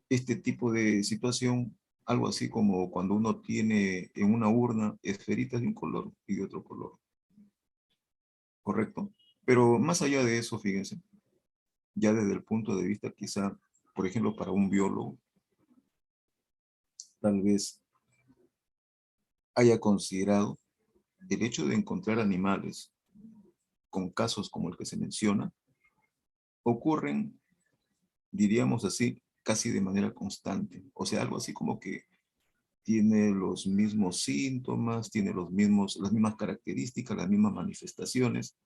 este tipo de situación, algo así como cuando uno tiene en una urna esferitas de un color y de otro color, ¿correcto? Pero más allá de eso, fíjense, ya desde el punto de vista quizá, por ejemplo, para un biólogo, tal vez haya considerado el hecho de encontrar animales con casos como el que se menciona, ocurren, diríamos así, casi de manera constante. O sea, algo así como que tiene los mismos síntomas, tiene las mismas características, las mismas manifestaciones,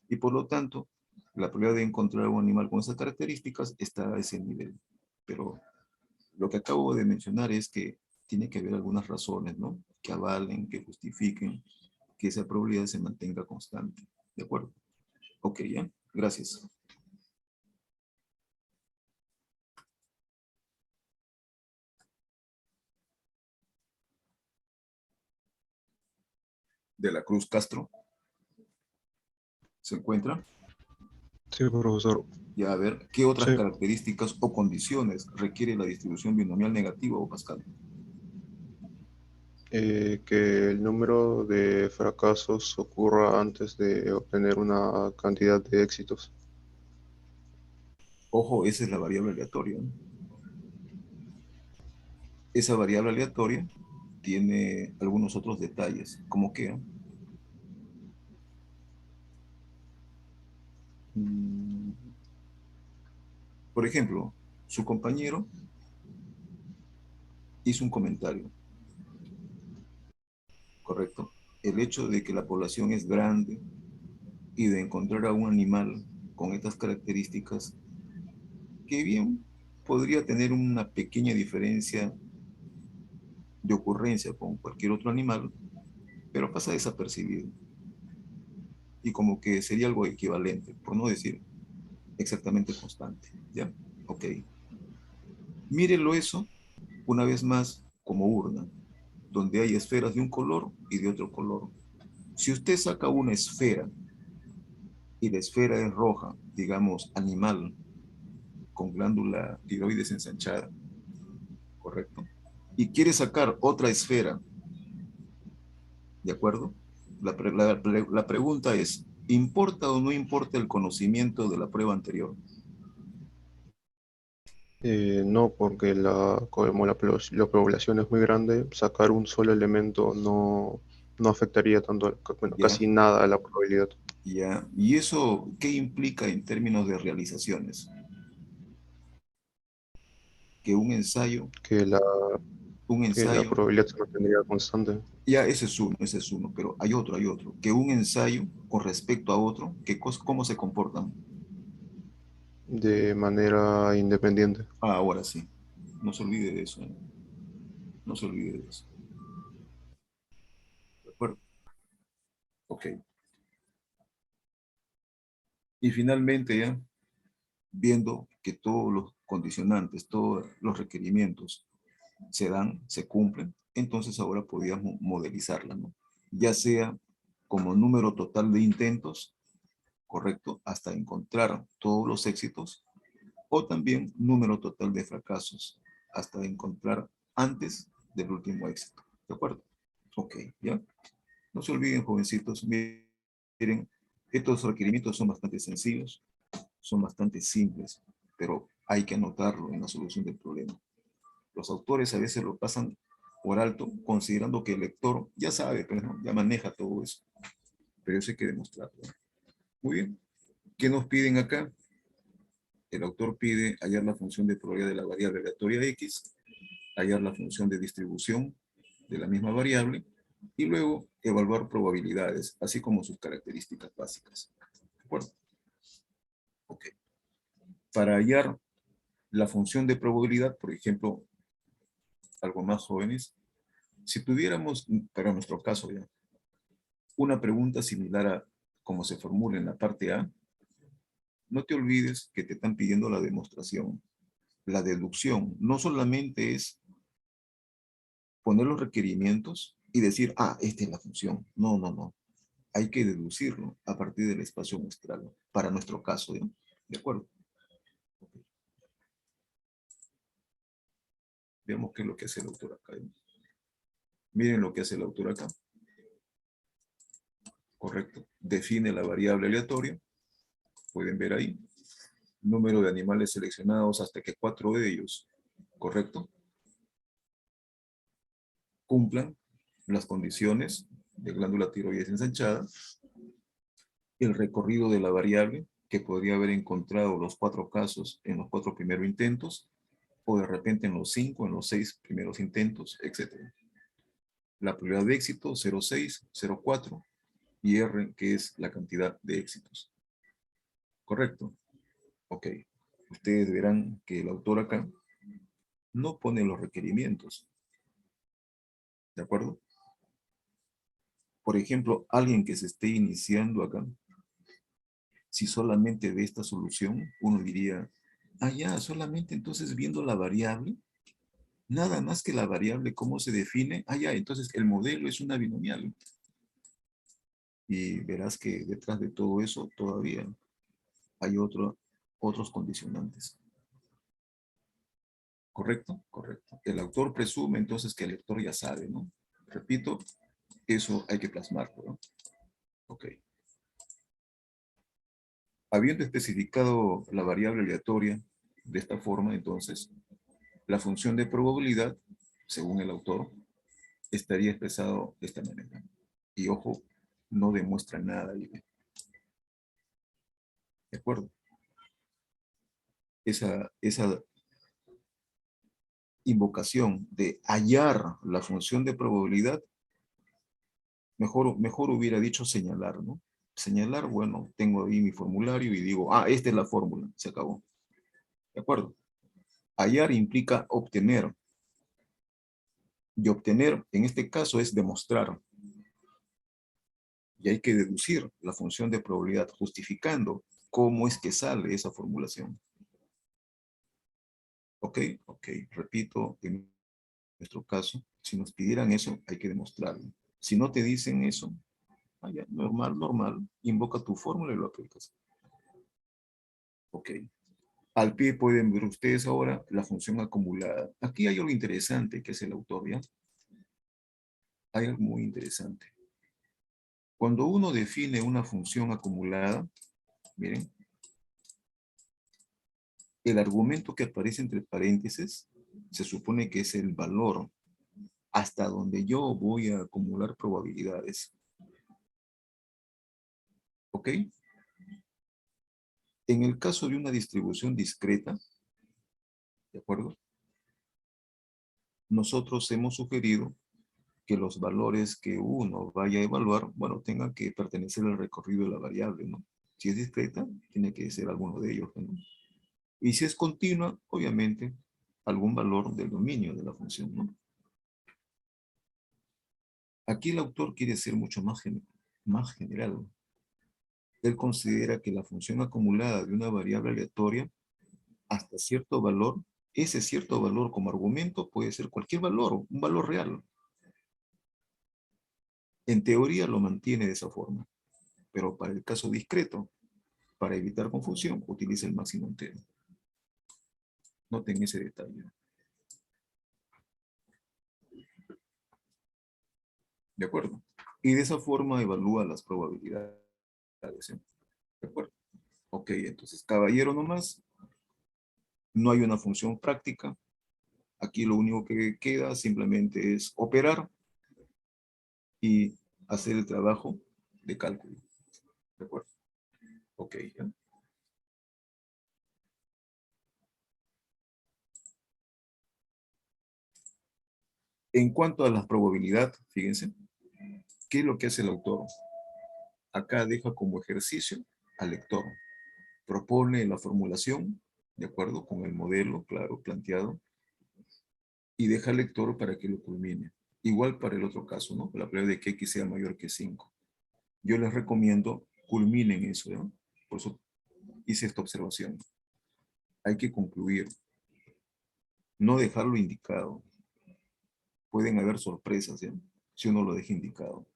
y por lo tanto, la probabilidad de encontrar un animal con esas características está a ese nivel. Pero lo que acabo de mencionar es que tiene que haber algunas razones, ¿no? Que avalen, que justifiquen que esa probabilidad se mantenga constante. ¿De acuerdo? Ok, ya. Gracias. De la Cruz Castro. ¿Se encuentra? Sí, profesor. Ya, a ver, ¿qué otras Sí, características o condiciones requiere la distribución binomial negativa o Pascal? que el número de fracasos ocurra antes de obtener una cantidad de éxitos. Ojo, esa es la variable aleatoria, ¿no? Esa variable aleatoria tiene algunos otros detalles, como que, mm, por ejemplo, su compañero hizo un comentario, ¿correcto? El hecho de que la población es grande y de encontrar a un animal con estas características, que bien podría tener una pequeña diferencia de ocurrencia con cualquier otro animal, pero pasa desapercibido. Y como que sería algo equivalente, por no decir exactamente constante, ¿ya? Ok. Mírelo eso, una vez más, como urna, donde hay esferas de un color y de otro color. Si usted saca una esfera y la esfera es roja, digamos, animal, con glándula tiroides ensanchada, ¿correcto? Y quiere sacar otra esfera, ¿de acuerdo? La pregunta es, ¿importa o no importa el conocimiento de la prueba anterior? No, porque como la población es muy grande, sacar un solo elemento no afectaría tanto, bueno, ¿Ya? casi nada a la probabilidad. ¿Ya? ¿Y eso qué implica en términos de realizaciones? Que Que la, un que la ensayo, probabilidad se mantendría constante ya ese es uno, pero hay otro, que un ensayo con respecto a otro, ¿cómo se comportan? de manera independiente. Ah, ahora sí, no se olvide de eso, ¿eh? No se olvide de eso. ¿De acuerdo? Ok. Y finalmente ya, viendo que todos los condicionantes, todos los requerimientos se dan, se cumplen, entonces ahora podríamos modelizarla, ¿no? Ya sea como número total de intentos, correcto, hasta encontrar todos los éxitos, o también número total de fracasos, hasta encontrar antes del último éxito. ¿De acuerdo? Ok, ¿ya? No se olviden, jovencitos, miren, estos requerimientos son bastante sencillos, son bastante simples, pero hay que anotarlo en la solución del problema. Los autores a veces lo pasan por alto, considerando que el lector ya sabe, pues, ¿no? Ya maneja todo eso, pero eso hay que demostrarlo. Muy bien. ¿Qué nos piden acá? El autor pide hallar la función de probabilidad de la variable aleatoria X, hallar la función de distribución de la misma variable y luego evaluar probabilidades, así como sus características básicas. ¿De acuerdo? Ok. Para hallar la función de probabilidad, por ejemplo, algo más jóvenes, Si tuviéramos, para nuestro caso ya, una pregunta similar a como se formula en la parte A, no te olvides que te están pidiendo la demostración. La deducción no solamente es poner los requerimientos y decir, ah, esta es la función. No, no, no. Hay que deducirlo a partir del espacio muestral, para nuestro caso, ¿ya? ¿De acuerdo? Veamos qué es lo que hace el autor acá. ¿Ya? Miren lo que hace el autor acá. Correcto. Define la variable aleatoria. Pueden ver ahí. Número de animales seleccionados hasta que 4 de ellos, correcto, cumplan las condiciones de glándula tiroides ensanchada, el recorrido de la variable, que podría haber encontrado los 4 casos en los 4 primeros intentos, o de repente en los 5, en los 6 primeros intentos, etc. La probabilidad de éxito, 0,6, 0,4, y R, que es la cantidad de éxitos. ¿Correcto? Ok. Ustedes verán que el autor acá no pone los requerimientos. ¿De acuerdo? Por ejemplo, alguien que se esté iniciando acá, si solamente ve esta solución, uno diría, ah, ya, solamente entonces viendo la variable, nada más que la variable, cómo se define, ah, ya, entonces el modelo es una binomial. Y verás que detrás de todo eso todavía hay otros condicionantes. ¿Correcto? Correcto. El autor presume entonces que el lector ya sabe, ¿no? Repito, eso hay que plasmarlo, ¿no? Ok. Habiendo especificado la variable aleatoria de esta forma, entonces, la función de probabilidad, según el autor, estaría expresado de esta manera. Y ojo, no demuestra nada. ¿De acuerdo? Esa invocación de hallar la función de probabilidad, mejor hubiera dicho señalar, ¿no? Señalar, bueno, tengo ahí mi formulario y digo, ah, esta es la fórmula, se acabó. ¿De acuerdo? Hallar implica obtener. Y obtener, en este caso, es demostrar. Y hay que deducir la función de probabilidad, justificando cómo es que sale esa formulación. ¿Ok? Ok. Repito, en nuestro caso, si nos pidieran eso, hay que demostrarlo. Si no te dicen eso, ya, normal, normal, invoca tu fórmula y lo aplicas. Ok. Al pie pueden ver ustedes ahora la función acumulada. Aquí hay algo interesante que es el autor, ¿ya? Hay algo muy interesante. Cuando uno define una función acumulada, miren, el argumento que aparece entre paréntesis se supone que es el valor hasta donde yo voy a acumular probabilidades. ¿Ok? En el caso de una distribución discreta, ¿de acuerdo? Nosotros hemos sugerido que los valores que uno vaya a evaluar, bueno, tengan que pertenecer al recorrido de la variable, ¿no? Si es discreta, tiene que ser alguno de ellos, ¿no? Y si es continua, obviamente, algún valor del dominio de la función, ¿no? Aquí el autor quiere ser mucho más general. Él considera que la función acumulada de una variable aleatoria hasta cierto valor, ese cierto valor como argumento puede ser cualquier valor, un valor real. En teoría lo mantiene de esa forma, pero para el caso discreto, para evitar confusión, utiliza el máximo entero. Noten ese detalle. ¿De acuerdo? Y de esa forma evalúa las probabilidades. ¿Sí? ¿De acuerdo? Ok, entonces, caballero nomás, no hay una función práctica. Aquí lo único que queda simplemente es operar y hacer el trabajo de cálculo. ¿De acuerdo? Ok, ¿ya? En cuanto a la probabilidad, fíjense, ¿qué es lo que hace el autor? Acá deja como ejercicio al lector. Propone la formulación, de acuerdo con el modelo, claro, planteado, y deja al lector para que lo culmine. Igual para el otro caso, ¿no? La probabilidad de que X sea mayor que 5. Yo les recomiendo culminen eso, ¿no? Por eso hice esta observación. Hay que concluir. No dejarlo indicado. Pueden haber sorpresas, ¿ya? Si uno lo deja indicado.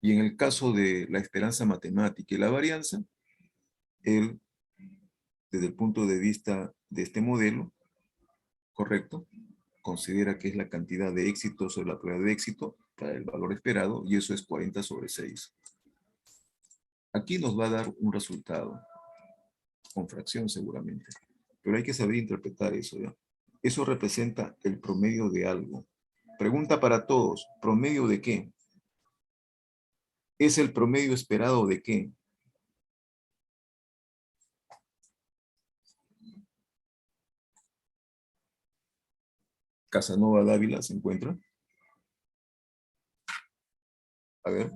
Y en el caso de la esperanza matemática y la varianza, él, desde el punto de vista de este modelo, correcto, considera que es la cantidad de éxito sobre la probabilidad de éxito para el valor esperado, y eso es 40/6. Aquí nos va a dar un resultado, con fracción seguramente, pero hay que saber interpretar eso, ¿ya? Eso representa el promedio de algo. Pregunta para todos, ¿promedio de qué? ¿Es el promedio esperado de qué? Casanova Dávila se encuentra. A ver.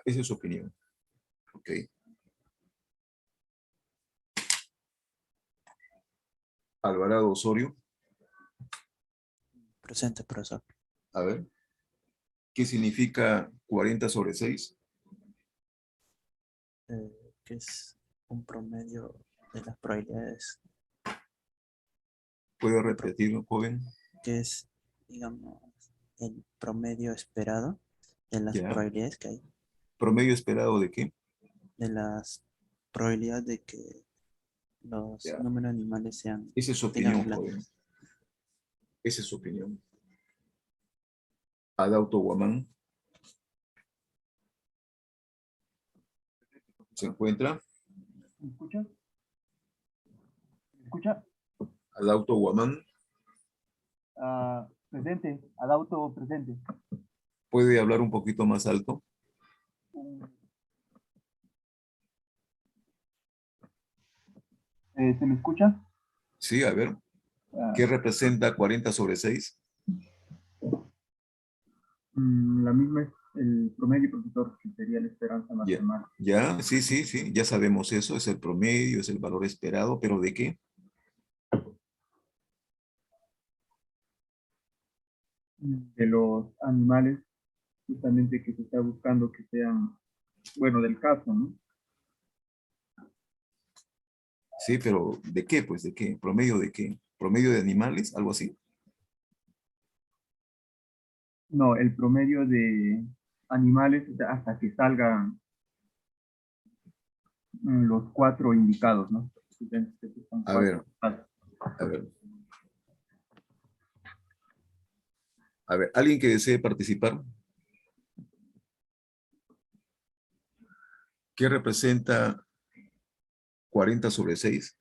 Esa es su opinión. Ok. Alvarado Osorio. Presente, profesor. A ver. ¿Qué significa 40/6? Que es un promedio de las probabilidades, ¿Puede repetirlo, joven? que es, digamos, el promedio esperado de las Ya. probabilidades que hay, ¿Promedio esperado de qué? de las probabilidades de que los Ya. números animales sean, Esa es su tengan opinión, glándulas. joven. Esa es su opinión. Adauto Guamán. ¿Se encuentra? ¿Me escucha? ¿Me escucha? Adauto Guamán. Presente, Adauto presente. ¿Puede hablar un poquito más alto? ¿Se me escucha? Sí, a ver. ¿Qué representa 40/6? La misma es el promedio, profesor, que sería la esperanza Ya, matemática. ya, sí, sí, sí, ya sabemos eso, es el promedio, es el valor esperado, pero ¿de qué? De los animales, justamente que se está buscando que sean, bueno, del caso, ¿no? Sí, pero ¿de qué? Pues ¿de qué? ¿Promedio de qué? ¿Promedio de animales? ¿Algo así? No, el promedio de animales hasta que salgan los 4 indicados, ¿no? A ver, a ver. A ver, ¿alguien que desee participar? ¿Qué representa 40/6?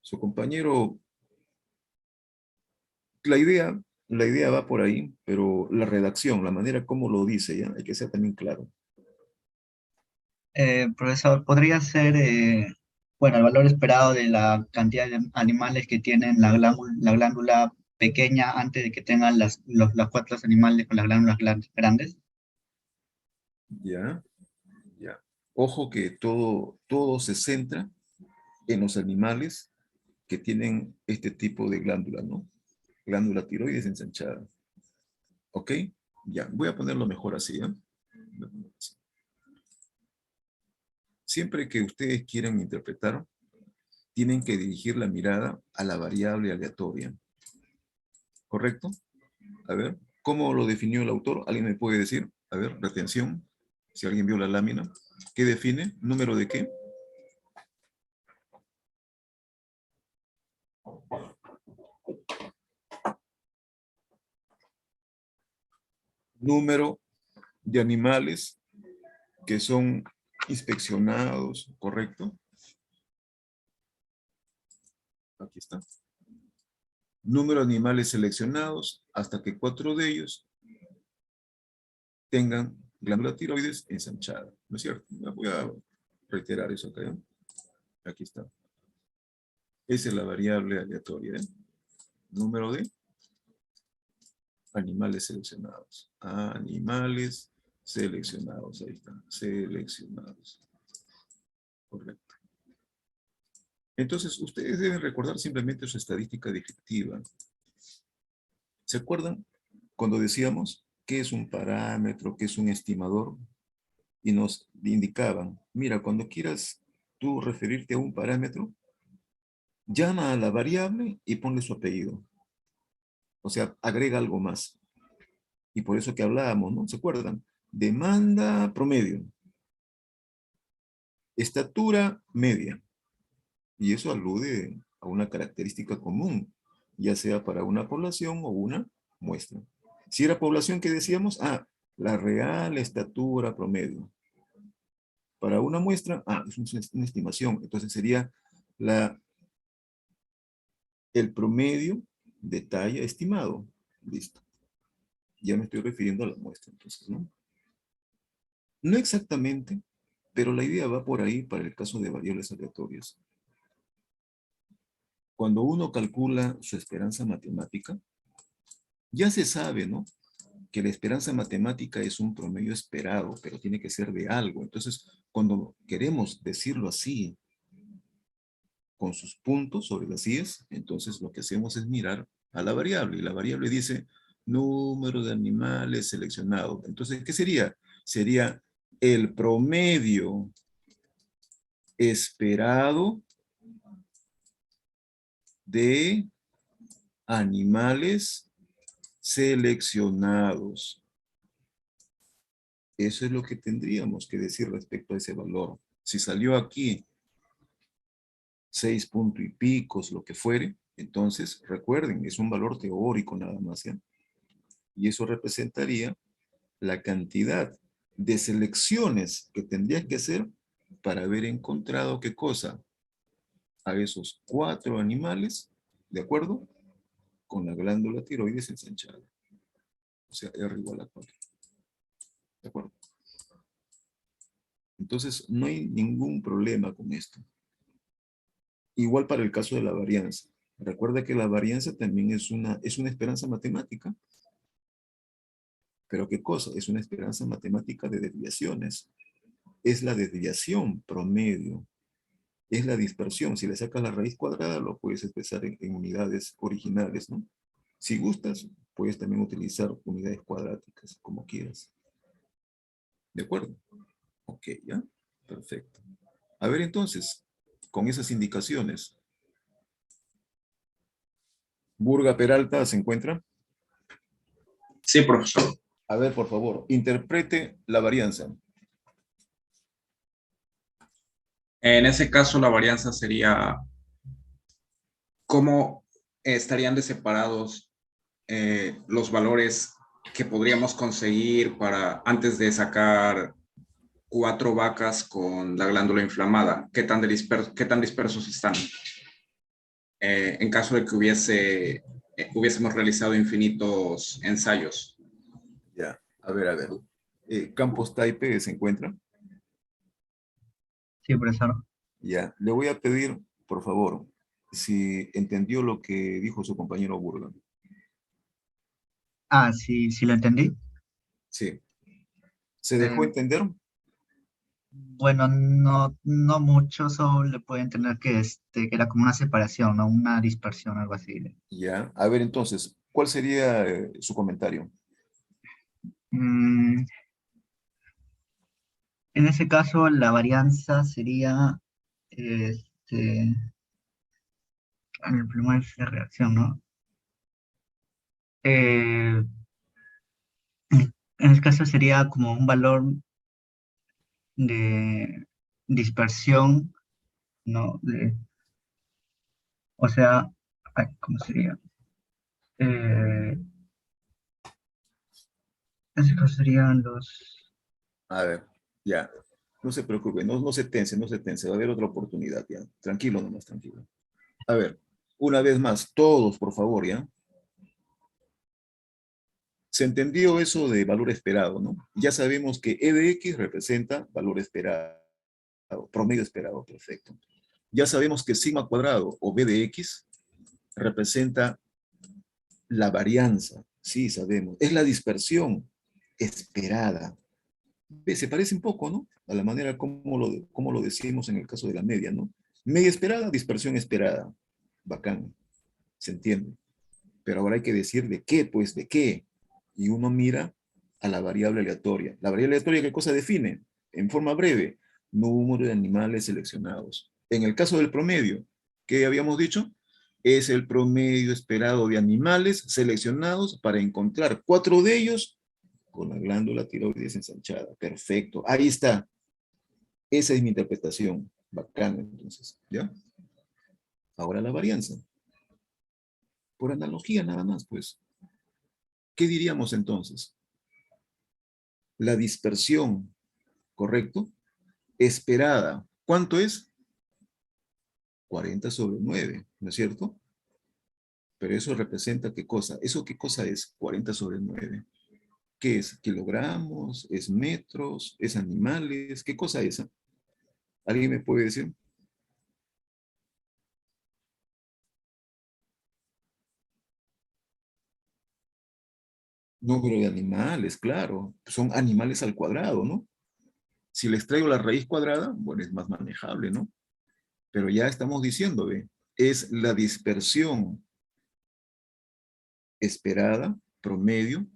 Su compañero, la idea va por ahí, pero la redacción, la manera como lo dice, ¿ya? Hay que ser también claro. Profesor, podría ser, bueno, el valor esperado de la cantidad de animales que tienen la glándula pequeña antes de que tengan las 4 animales con las glándulas grandes. Ya, ya. Ojo que todo se centra en los animales que tienen este tipo de glándula, ¿no? Glándula tiroides ensanchada. ¿Ok? Ya, voy a ponerlo mejor así, ¿eh? Siempre que ustedes quieran interpretar, tienen que dirigir la mirada a la variable aleatoria. ¿Correcto? A ver, ¿cómo lo definió el autor? ¿Alguien me puede decir? A ver, retención. Si alguien vio la lámina. ¿Qué define? ¿Número de qué? Número de animales que son inspeccionados, ¿correcto? Aquí está. Número de animales seleccionados hasta que 4 de ellos tengan glándula tiroides ensanchada. ¿No es cierto? Voy a reiterar eso acá. ¿Eh? Aquí está. Esa es la variable aleatoria. ¿Eh? Número de Animales seleccionados. Animales seleccionados. Ahí están. Seleccionados. Correcto. Entonces, ustedes deben recordar simplemente su estadística descriptiva. ¿Se acuerdan cuando decíamos qué es un parámetro, qué es un estimador? Y nos indicaban, mira, cuando quieras tú referirte a un parámetro, llama a la variable y ponle su apellido. O sea, agrega algo más. Y por eso que hablábamos, ¿no? ¿Se acuerdan? Demanda promedio. Estatura media. Y eso alude a una característica común, ya sea para una población o una muestra. Si era población, ¿qué decíamos? Ah, la real estatura promedio. Para una muestra, es una estimación. Entonces sería el promedio de talla estimado. Listo. Ya me estoy refiriendo a la muestra, entonces, ¿no? No exactamente, pero la idea va por ahí para el caso de variables aleatorias. Cuando uno calcula su esperanza matemática, ya se sabe, ¿no? Que la esperanza matemática es un promedio esperado, pero tiene que ser de algo. Entonces, cuando queremos decirlo así, con sus puntos sobre las IES, entonces lo que hacemos es mirar a la variable. Y la variable dice número de animales seleccionados. Entonces, ¿qué sería? Sería el promedio esperado de animales seleccionados. Eso es lo que tendríamos que decir respecto a ese valor. Si salió aquí 6 puntos y picos, lo que fuere, entonces recuerden, es un valor teórico nada más, ¿ya? Y eso representaría la cantidad de selecciones que tendría que hacer para haber encontrado qué cosa, a esos 4 animales, ¿de acuerdo? Con la glándula tiroides ensanchada. O sea, R igual a 4. ¿De acuerdo? Entonces, no hay ningún problema con esto. Igual para el caso de la varianza. Recuerda que la varianza también es una esperanza matemática. ¿Pero qué cosa? Es una esperanza matemática de desviaciones. Es la desviación promedio. Es la dispersión. Si le sacas la raíz cuadrada, lo puedes expresar en unidades originales, ¿no? Si gustas, puedes también utilizar unidades cuadráticas, como quieras. ¿De acuerdo? Ok, ¿ya? Perfecto. A ver entonces, con esas indicaciones. Burga Peralta, ¿se encuentra? Sí, profesor. A ver, por favor, interprete la varianza. En ese caso, la varianza sería cómo estarían de separados los valores que podríamos conseguir antes de sacar 4 vacas con la glándula inflamada. ¿Qué tan dispersos están? En caso de que hubiésemos realizado infinitos ensayos. Ya, a ver. Campos Taipe, ¿se encuentra? Sí, profesor. Ya, le voy a pedir, por favor, si entendió lo que dijo su compañero Burga. Sí, sí lo entendí. Sí. ¿Se dejó entender? Bueno, no mucho, solo le puedo entender que era como una separación, ¿no? Una dispersión, algo así. Ya, a ver entonces, ¿cuál sería su comentario? En ese caso, la varianza sería, el problema es la reacción, ¿no? En el caso sería como un valor de dispersión, ¿no? O sea, ¿cómo sería? En ese caso serían los... A ver, ya. No se preocupe, no se tense, va a haber otra oportunidad, ya. Tranquilo nomás, tranquilo. A ver, una vez más, todos, por favor, ¿ya? Se entendió eso de valor esperado, ¿no? Ya sabemos que E de X representa valor esperado, promedio esperado, perfecto. Ya sabemos que sigma cuadrado o B de X representa la varianza, Sí, sabemos. Es la dispersión esperada. ¿Ve? Se parece un poco, ¿no? A la manera como lo decimos en el caso de la media, ¿no? Media esperada, dispersión esperada. Bacán. ¿Se entiende? Pero ahora hay que decir de qué, pues, de qué. Y uno mira a la variable aleatoria. ¿La variable aleatoria qué cosa define? En forma breve, número de animales seleccionados. En el caso del promedio, ¿qué habíamos dicho? Es el promedio esperado de animales seleccionados para encontrar 4 de ellos con la glándula tiroides ensanchada. Perfecto, ahí está. Esa es mi interpretación. Bacán, entonces, ¿ya? Ahora la varianza. Por analogía nada más, pues. ¿Qué diríamos entonces? La dispersión, ¿correcto? Esperada. ¿Cuánto es? 40/9, ¿no es cierto? Pero eso representa ¿qué cosa? ¿Eso qué cosa es? 40/9. ¿Qué es? ¿Kilogramos? ¿Es metros? ¿Es animales? ¿Qué cosa es esa? ¿Alguien me puede decir? Número de animales, claro. Son animales al cuadrado, ¿no? Si les traigo la raíz cuadrada, bueno, es más manejable, ¿no? Pero ya estamos diciendo, ¿ve? Es la dispersión esperada, promedio,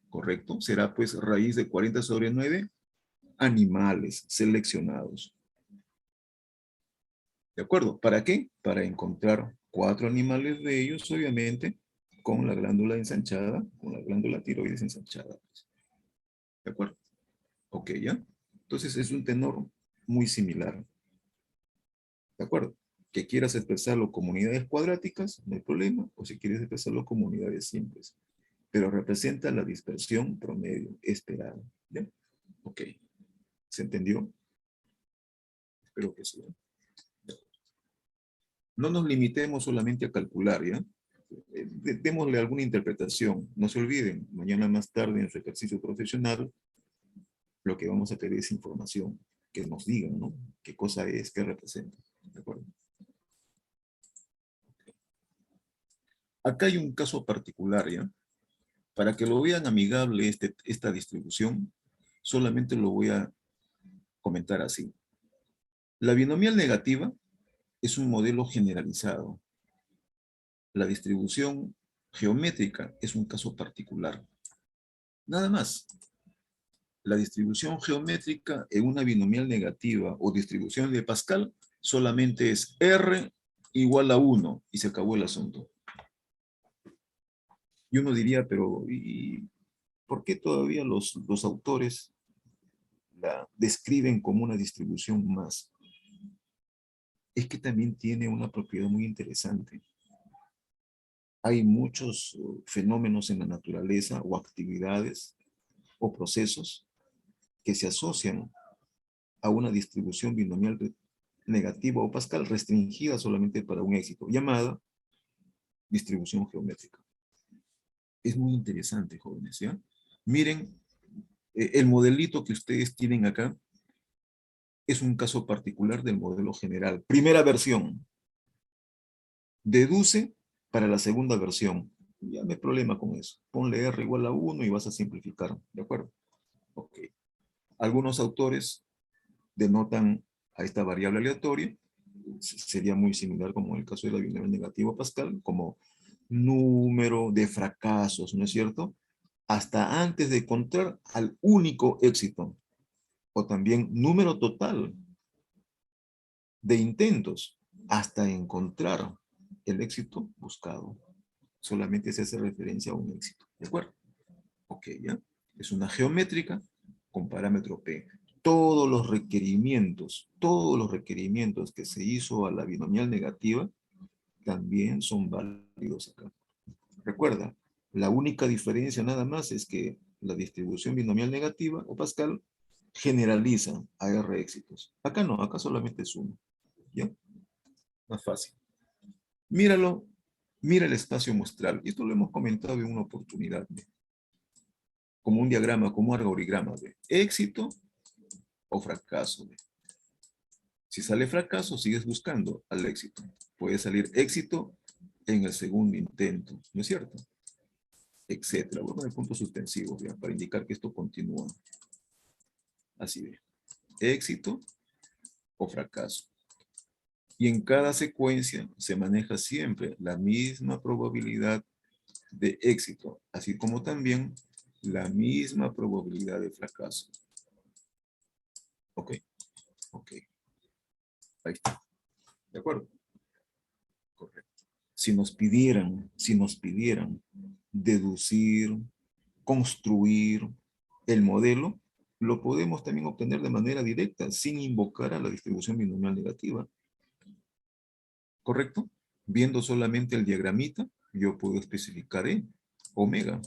¿correcto? Será pues raíz de 40/9 animales seleccionados. ¿De acuerdo? ¿Para qué? Para encontrar 4 animales de ellos, obviamente, con la glándula ensanchada, con la glándula tiroides ensanchada. ¿De acuerdo? Ok, ¿ya? Entonces es un tenor muy similar. ¿De acuerdo? Que quieras expresarlo como unidades cuadráticas, no hay problema, o si quieres expresarlo como unidades simples. Pero representa la dispersión promedio esperada. ¿Ya? Ok. ¿Se entendió? Espero que sí. No nos limitemos solamente a calcular, ¿ya? Démosle alguna interpretación. No se olviden, mañana más tarde en su ejercicio profesional, lo que vamos a pedir es información, que nos digan, ¿no? ¿Qué cosa es, qué representa? ¿De acuerdo? Acá hay un caso particular, ¿ya? Para que lo vean amigable esta distribución, solamente lo voy a comentar así. La binomial negativa es un modelo generalizado. La distribución geométrica es un caso particular. Nada más. La distribución geométrica en una binomial negativa o distribución de Pascal solamente es R igual a 1 y se acabó el asunto. Y uno diría, pero ¿y por qué todavía los autores la describen como una distribución más? Es que también tiene una propiedad muy interesante. Hay muchos fenómenos en la naturaleza o actividades o procesos que se asocian a una distribución binomial negativa o Pascal restringida solamente para un éxito, llamada distribución geométrica. Es muy interesante, jóvenes, ¿ya? Miren, el modelito que ustedes tienen acá es un caso particular del modelo general. Primera versión. Deduce para la segunda versión. Ya no hay problema con eso. Ponle R igual a 1 y vas a simplificar. ¿De acuerdo? Ok. Algunos autores denotan a esta variable aleatoria. Sería muy similar como en el caso de la binomial negativa Pascal, como número de fracasos, ¿no es cierto? Hasta antes de encontrar al único éxito. O también número total de intentos hasta encontrar el éxito buscado. Solamente se hace referencia a un éxito. ¿De acuerdo? Ok, ¿ya? Es una geométrica con parámetro P. Todos los requerimientos que se hizo a la binomial negativa también son válidos acá. Recuerda, la única diferencia nada más es que la distribución binomial negativa o Pascal generaliza a R éxitos. Acá no, acá solamente es uno. ¿Ya? Más fácil. Míralo, mira el espacio muestral. Y esto lo hemos comentado en una oportunidad. ¿Ve? Como un diagrama, como un algorigrama. ¿Ve? Éxito o fracaso. ¿Ve? Si sale fracaso, sigues buscando al éxito. Puede salir éxito en el segundo intento. ¿No es cierto? etcétera. Voy a poner puntos suspensivos, ¿ya? Para indicar que esto continúa. Así de. Éxito o fracaso. Y en cada secuencia se maneja siempre la misma probabilidad de éxito, así como también la misma probabilidad de fracaso. Ok, ok. Ahí está. ¿De acuerdo? Correcto. Si nos pidieran deducir, construir el modelo, lo podemos también obtener de manera directa, sin invocar a la distribución binomial negativa. ¿Correcto? Viendo solamente el diagramita, yo puedo especificar E, omega.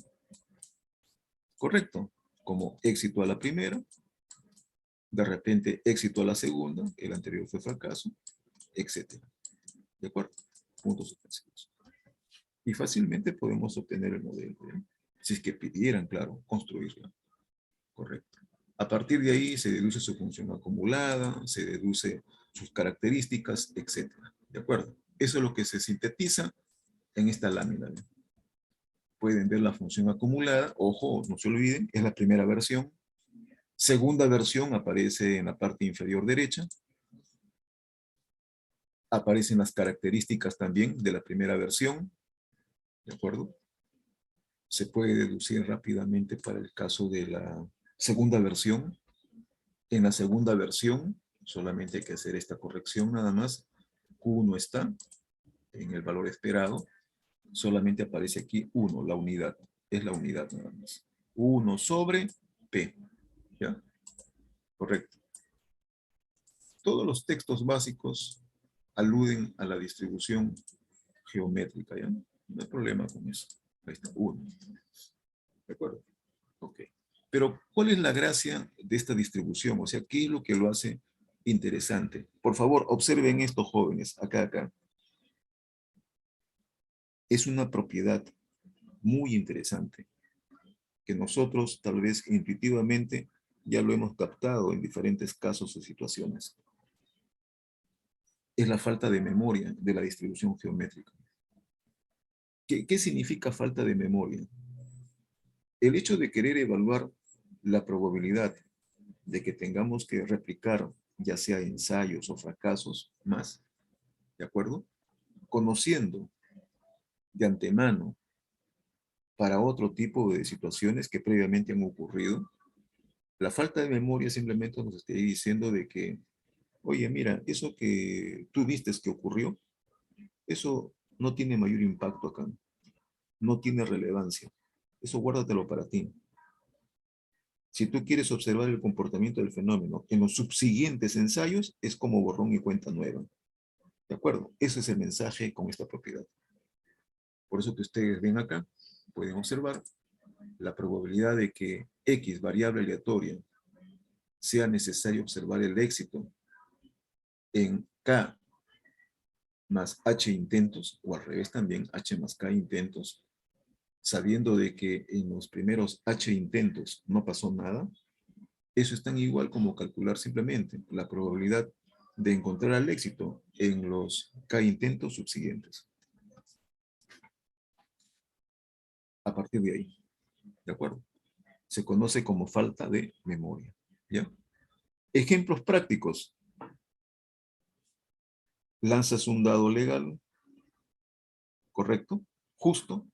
¿Correcto? Como éxito a la primera, de repente éxito a la segunda, el anterior fue fracaso, etc. ¿De acuerdo? Puntos suspensivos. Y fácilmente podemos obtener el modelo, ¿eh? Si es que pidieran, claro, construirla. Correcto. A partir de ahí se deduce su función acumulada, se deduce sus características, etc. ¿De acuerdo? Eso es lo que se sintetiza en esta lámina, ¿eh? Pueden ver la función acumulada. Ojo, no se olviden, es la primera versión. Segunda versión aparece en la parte inferior derecha. Aparecen las características también de la primera versión. ¿De acuerdo? Se puede deducir rápidamente para el caso de la segunda versión. En la segunda versión, solamente hay que hacer esta corrección nada más. Q no está en el valor esperado. Solamente aparece aquí 1, la unidad. Es la unidad nada más. 1 sobre P. ¿Ya? Correcto. Todos los textos básicos aluden a la distribución geométrica, ¿ya? No hay problema con eso. Ahí está, 1. ¿De acuerdo? Ok. Pero, ¿cuál es la gracia de esta distribución? O sea, ¿qué es lo que lo hace interesante? Por favor, observen esto, jóvenes, acá. Es una propiedad muy interesante que nosotros, tal vez intuitivamente, ya lo hemos captado en diferentes casos o situaciones. Es la falta de memoria de la distribución geométrica. ¿Qué significa falta de memoria? El hecho de querer evaluar la probabilidad de que tengamos que replicar, ya sea ensayos o fracasos más, ¿de acuerdo? Conociendo de antemano para otro tipo de situaciones que previamente han ocurrido, la falta de memoria simplemente nos está diciendo de que, oye, mira, eso que tú viste que ocurrió, eso no tiene mayor impacto acá, no tiene relevancia, eso guárdatelo para ti. Si tú quieres observar el comportamiento del fenómeno en los subsiguientes ensayos, es como borrón y cuenta nueva. ¿De acuerdo? Ese es el mensaje con esta propiedad. Por eso que ustedes ven acá, pueden observar la probabilidad de que X, variable aleatoria, sea necesario observar el éxito en K más H intentos, o al revés también, H más K intentos, sabiendo de que en los primeros H intentos no pasó nada, eso es tan igual como calcular simplemente la probabilidad de encontrar el éxito en los K intentos subsiguientes. A partir de ahí, ¿de acuerdo? Se conoce como falta de memoria, ¿ya? Ejemplos prácticos. Lanzas un dado legal, ¿correcto? Justo,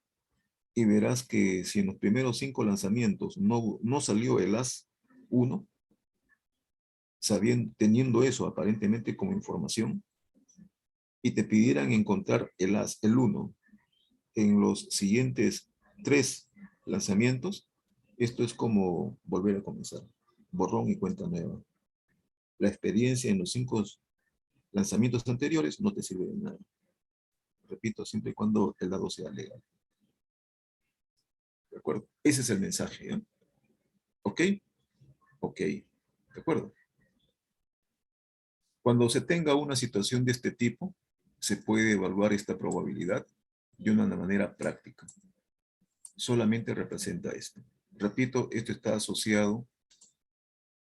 y verás que si en los primeros 5 lanzamientos no salió el as 1, teniendo eso aparentemente como información, y te pidieran encontrar el as, el 1, en los siguientes 3 lanzamientos, esto es como volver a comenzar. Borrón y cuenta nueva. La experiencia en los 5 lanzamientos anteriores no te sirve de nada. Repito, siempre y cuando el dado sea legal. ¿De acuerdo? Ese es el mensaje, ¿eh? ¿Ok? Ok. ¿De acuerdo? Cuando se tenga una situación de este tipo, se puede evaluar esta probabilidad de una manera práctica. Solamente representa esto. Repito, esto está asociado,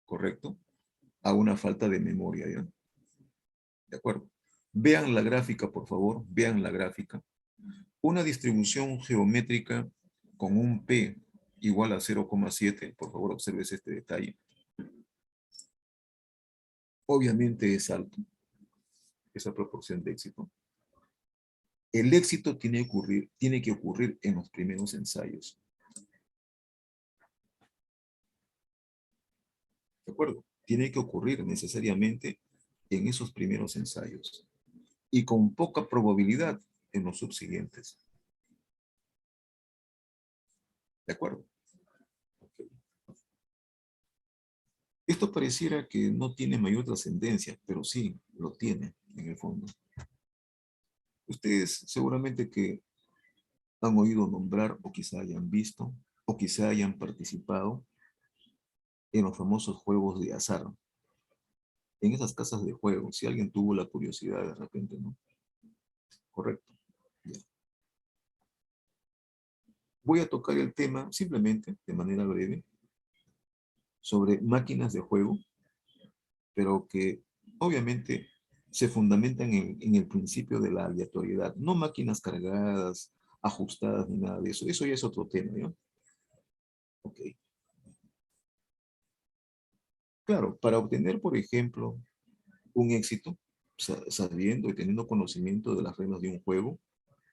¿correcto?, a una falta de memoria, ¿ya? ¿De acuerdo? Vean la gráfica, por favor, vean la gráfica. Una distribución geométrica con un P igual a 0,7, por favor observes este detalle. Obviamente es alto esa proporción de éxito. El éxito tiene que ocurrir en los primeros ensayos. ¿De acuerdo? Tiene que ocurrir necesariamente en esos primeros ensayos y con poca probabilidad en los subsiguientes. ¿De acuerdo? Okay. Esto pareciera que no tiene mayor trascendencia, pero sí lo tiene en el fondo. Ustedes seguramente que han oído nombrar o quizá hayan visto o quizá hayan participado en los famosos juegos de azar. En esas casas de juego, si alguien tuvo la curiosidad de repente, ¿no? Correcto. Ya. Voy a tocar el tema simplemente, de manera breve, sobre máquinas de juego, pero que obviamente se fundamentan en el principio de la aleatoriedad. No máquinas cargadas, ajustadas, ni nada de eso. Eso ya es otro tema, ¿ya? Ok. Claro, para obtener, por ejemplo, un éxito, sabiendo y teniendo conocimiento de las reglas de un juego,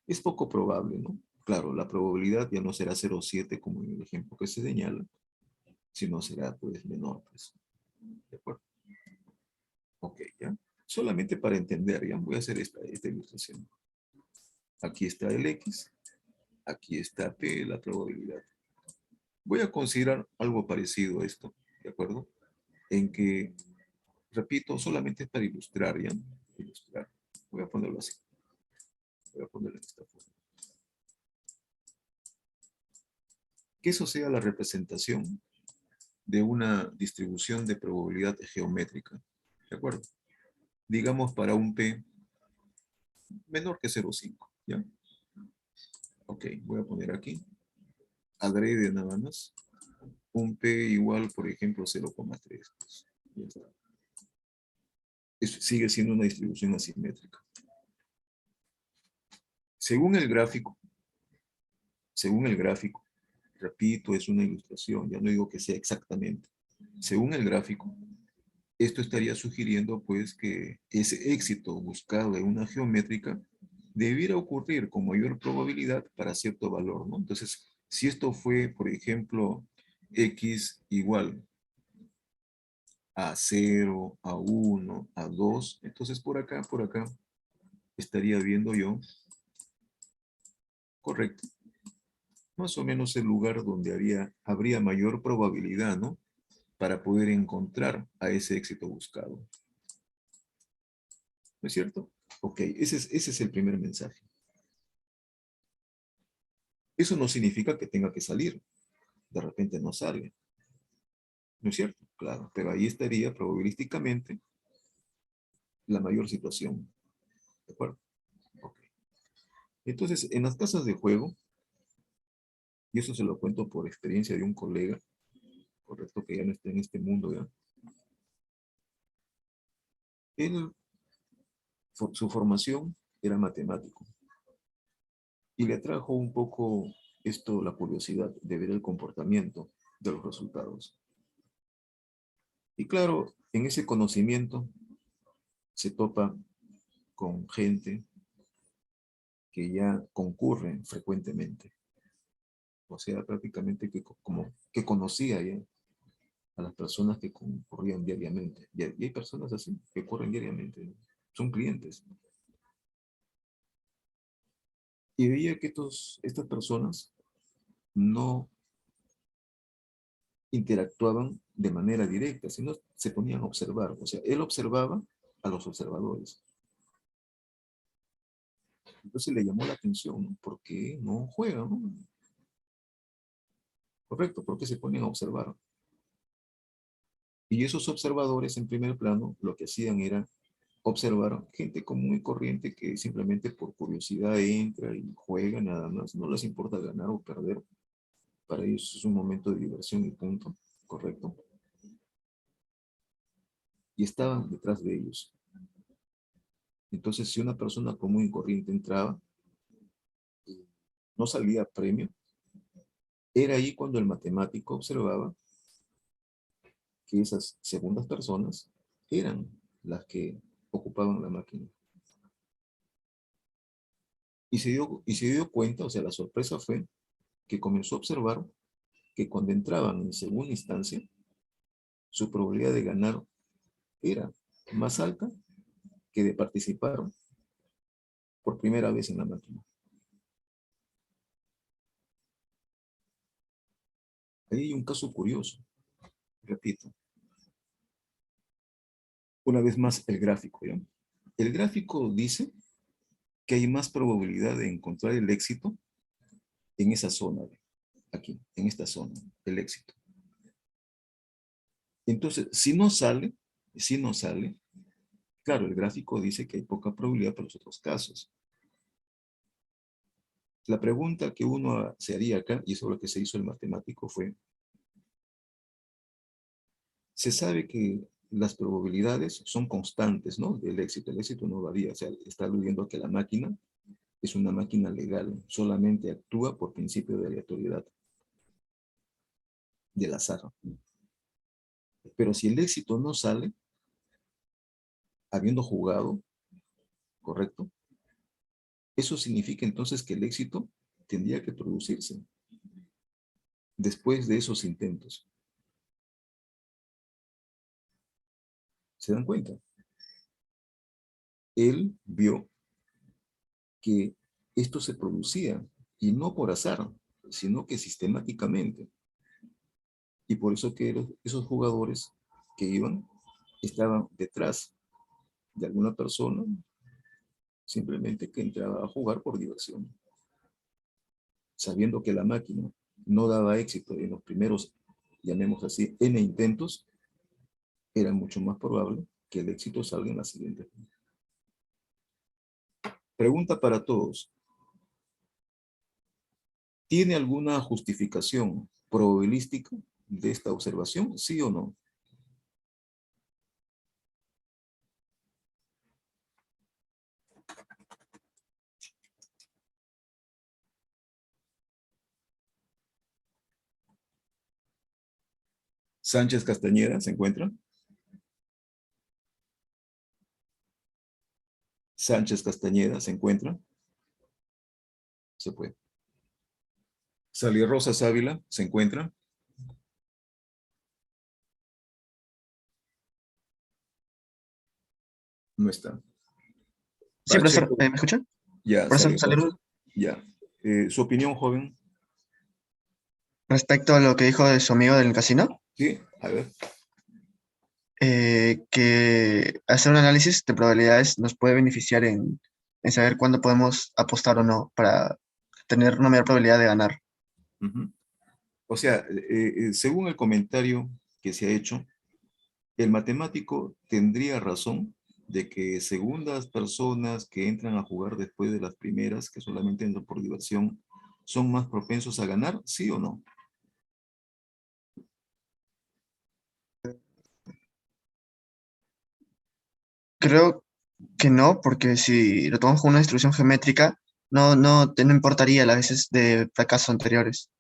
es poco probable, ¿no? Claro, la probabilidad ya no será 0,7 como en el ejemplo que se señala, sino será pues menor, pues. ¿De acuerdo? Ok, ¿ya? Solamente para entender, ya voy a hacer esta ilustración. Aquí está el X, aquí está P, la probabilidad. Voy a considerar algo parecido a esto, ¿de acuerdo? En que, repito, solamente es para ilustrar, ¿ya? Ilustrar. Voy a ponerlo así. Voy a ponerlo de esta forma. Que eso sea la representación de una distribución de probabilidad geométrica. ¿De acuerdo? Digamos para un P menor que 0,5. ¿Ya? Ok, voy a poner aquí. Adrede nada más. Un P igual, por ejemplo, 0,3. Ya está. Sigue siendo una distribución asimétrica. Según el gráfico, repito, es una ilustración, ya no digo que sea exactamente. Según el gráfico, esto estaría sugiriendo pues que ese éxito buscado en una geométrica debiera ocurrir con mayor probabilidad para cierto valor, ¿no? Entonces, si esto fue, por ejemplo, X igual a 0, a 1, a 2, entonces por acá, estaría viendo yo, correcto, más o menos el lugar donde habría mayor probabilidad, ¿no? Para poder encontrar a ese éxito buscado. ¿No es cierto? Ok, ese es el primer mensaje. Eso no significa que tenga que salir. De repente no sale. ¿No es cierto? Claro, pero ahí estaría probabilísticamente la mayor situación. ¿De acuerdo? Ok. Entonces, en las casas de juego, y eso se lo cuento por experiencia de un colega, correcto, que ya no está en este mundo ya. Él, su formación era matemático. Y le atrajo un poco esto, la curiosidad de ver el comportamiento de los resultados. Y claro, en ese conocimiento se topa con gente que ya concurren frecuentemente. O sea, prácticamente que conocía ya a las personas que concurrían diariamente. Y hay personas así, que corren diariamente, ¿no? Son clientes. Y veía que estas personas no interactuaban de manera directa, sino se ponían a observar. O sea, él observaba a los observadores. Entonces le llamó la atención, ¿no? ¿Por qué no juegan? ¿No? Correcto, ¿por qué se ponen a observar? Y esos observadores en primer plano lo que hacían era observar gente común y corriente que simplemente por curiosidad entra y juega nada más. No les importa ganar o perder. Para ellos es un momento de diversión y punto. Correcto. Y estaban detrás de ellos. Entonces, si una persona común y corriente entraba y no salía premio, Era ahí cuando el matemático observaba que esas segundas personas eran las que ocupaban la máquina. Y se dio cuenta, o sea, la sorpresa fue que comenzó a observar que cuando entraban en segunda instancia, su probabilidad de ganar era más alta que de participar por primera vez en la máquina. Ahí hay un caso curioso. Repito. Una vez más, el gráfico, ¿ya? El gráfico dice que hay más probabilidad de encontrar el éxito en esa zona, aquí, en esta zona, el éxito. Entonces, si no sale, claro, el gráfico dice que hay poca probabilidad para los otros casos. La pregunta que uno se haría acá, y eso es lo que se hizo el matemático, fue, se sabe que las probabilidades son constantes, ¿no? Del éxito. El éxito no varía, o sea, está aludiendo a que la máquina es una máquina legal, solamente actúa por principio de aleatoriedad, del azar. Pero si el éxito no sale, habiendo jugado, ¿correcto? Eso significa entonces que el éxito tendría que producirse después de esos intentos. ¿Se dan cuenta? Él vio que esto se producía, y no por azar, sino que sistemáticamente. Y por eso que esos jugadores que iban, estaban detrás de alguna persona, simplemente que entraba a jugar por diversión. Sabiendo que la máquina no daba éxito en los primeros, llamemos así, N intentos, era mucho más probable que el éxito salga en la siguiente. Pregunta para todos. ¿Tiene alguna justificación probabilística de esta observación? ¿Sí o no? Sánchez Castañeda, ¿se encuentra? Sánchez Castañeda, ¿se encuentra? Se puede. Sally Rosas Ávila, ¿se encuentra? No está. Sí, profesor, Pacheco, ¿me escuchan? ya, Profesor, Sally Rosas. Ya. ¿Su opinión, joven? respecto a lo que dijo de su amigo del casino, Sí, a ver. que hacer un análisis de probabilidades nos puede beneficiar en saber cuándo podemos apostar o no para tener una mayor probabilidad de ganar. Ujú. O sea, según el comentario que se ha hecho, el matemático tendría razón de que segundas personas que entran a jugar después de las primeras, que solamente entran por diversión, son más propensos a ganar, ¿sí o no? Creo que no, porque si lo tomamos como una distribución geométrica, no importaría las veces de fracasos anteriores.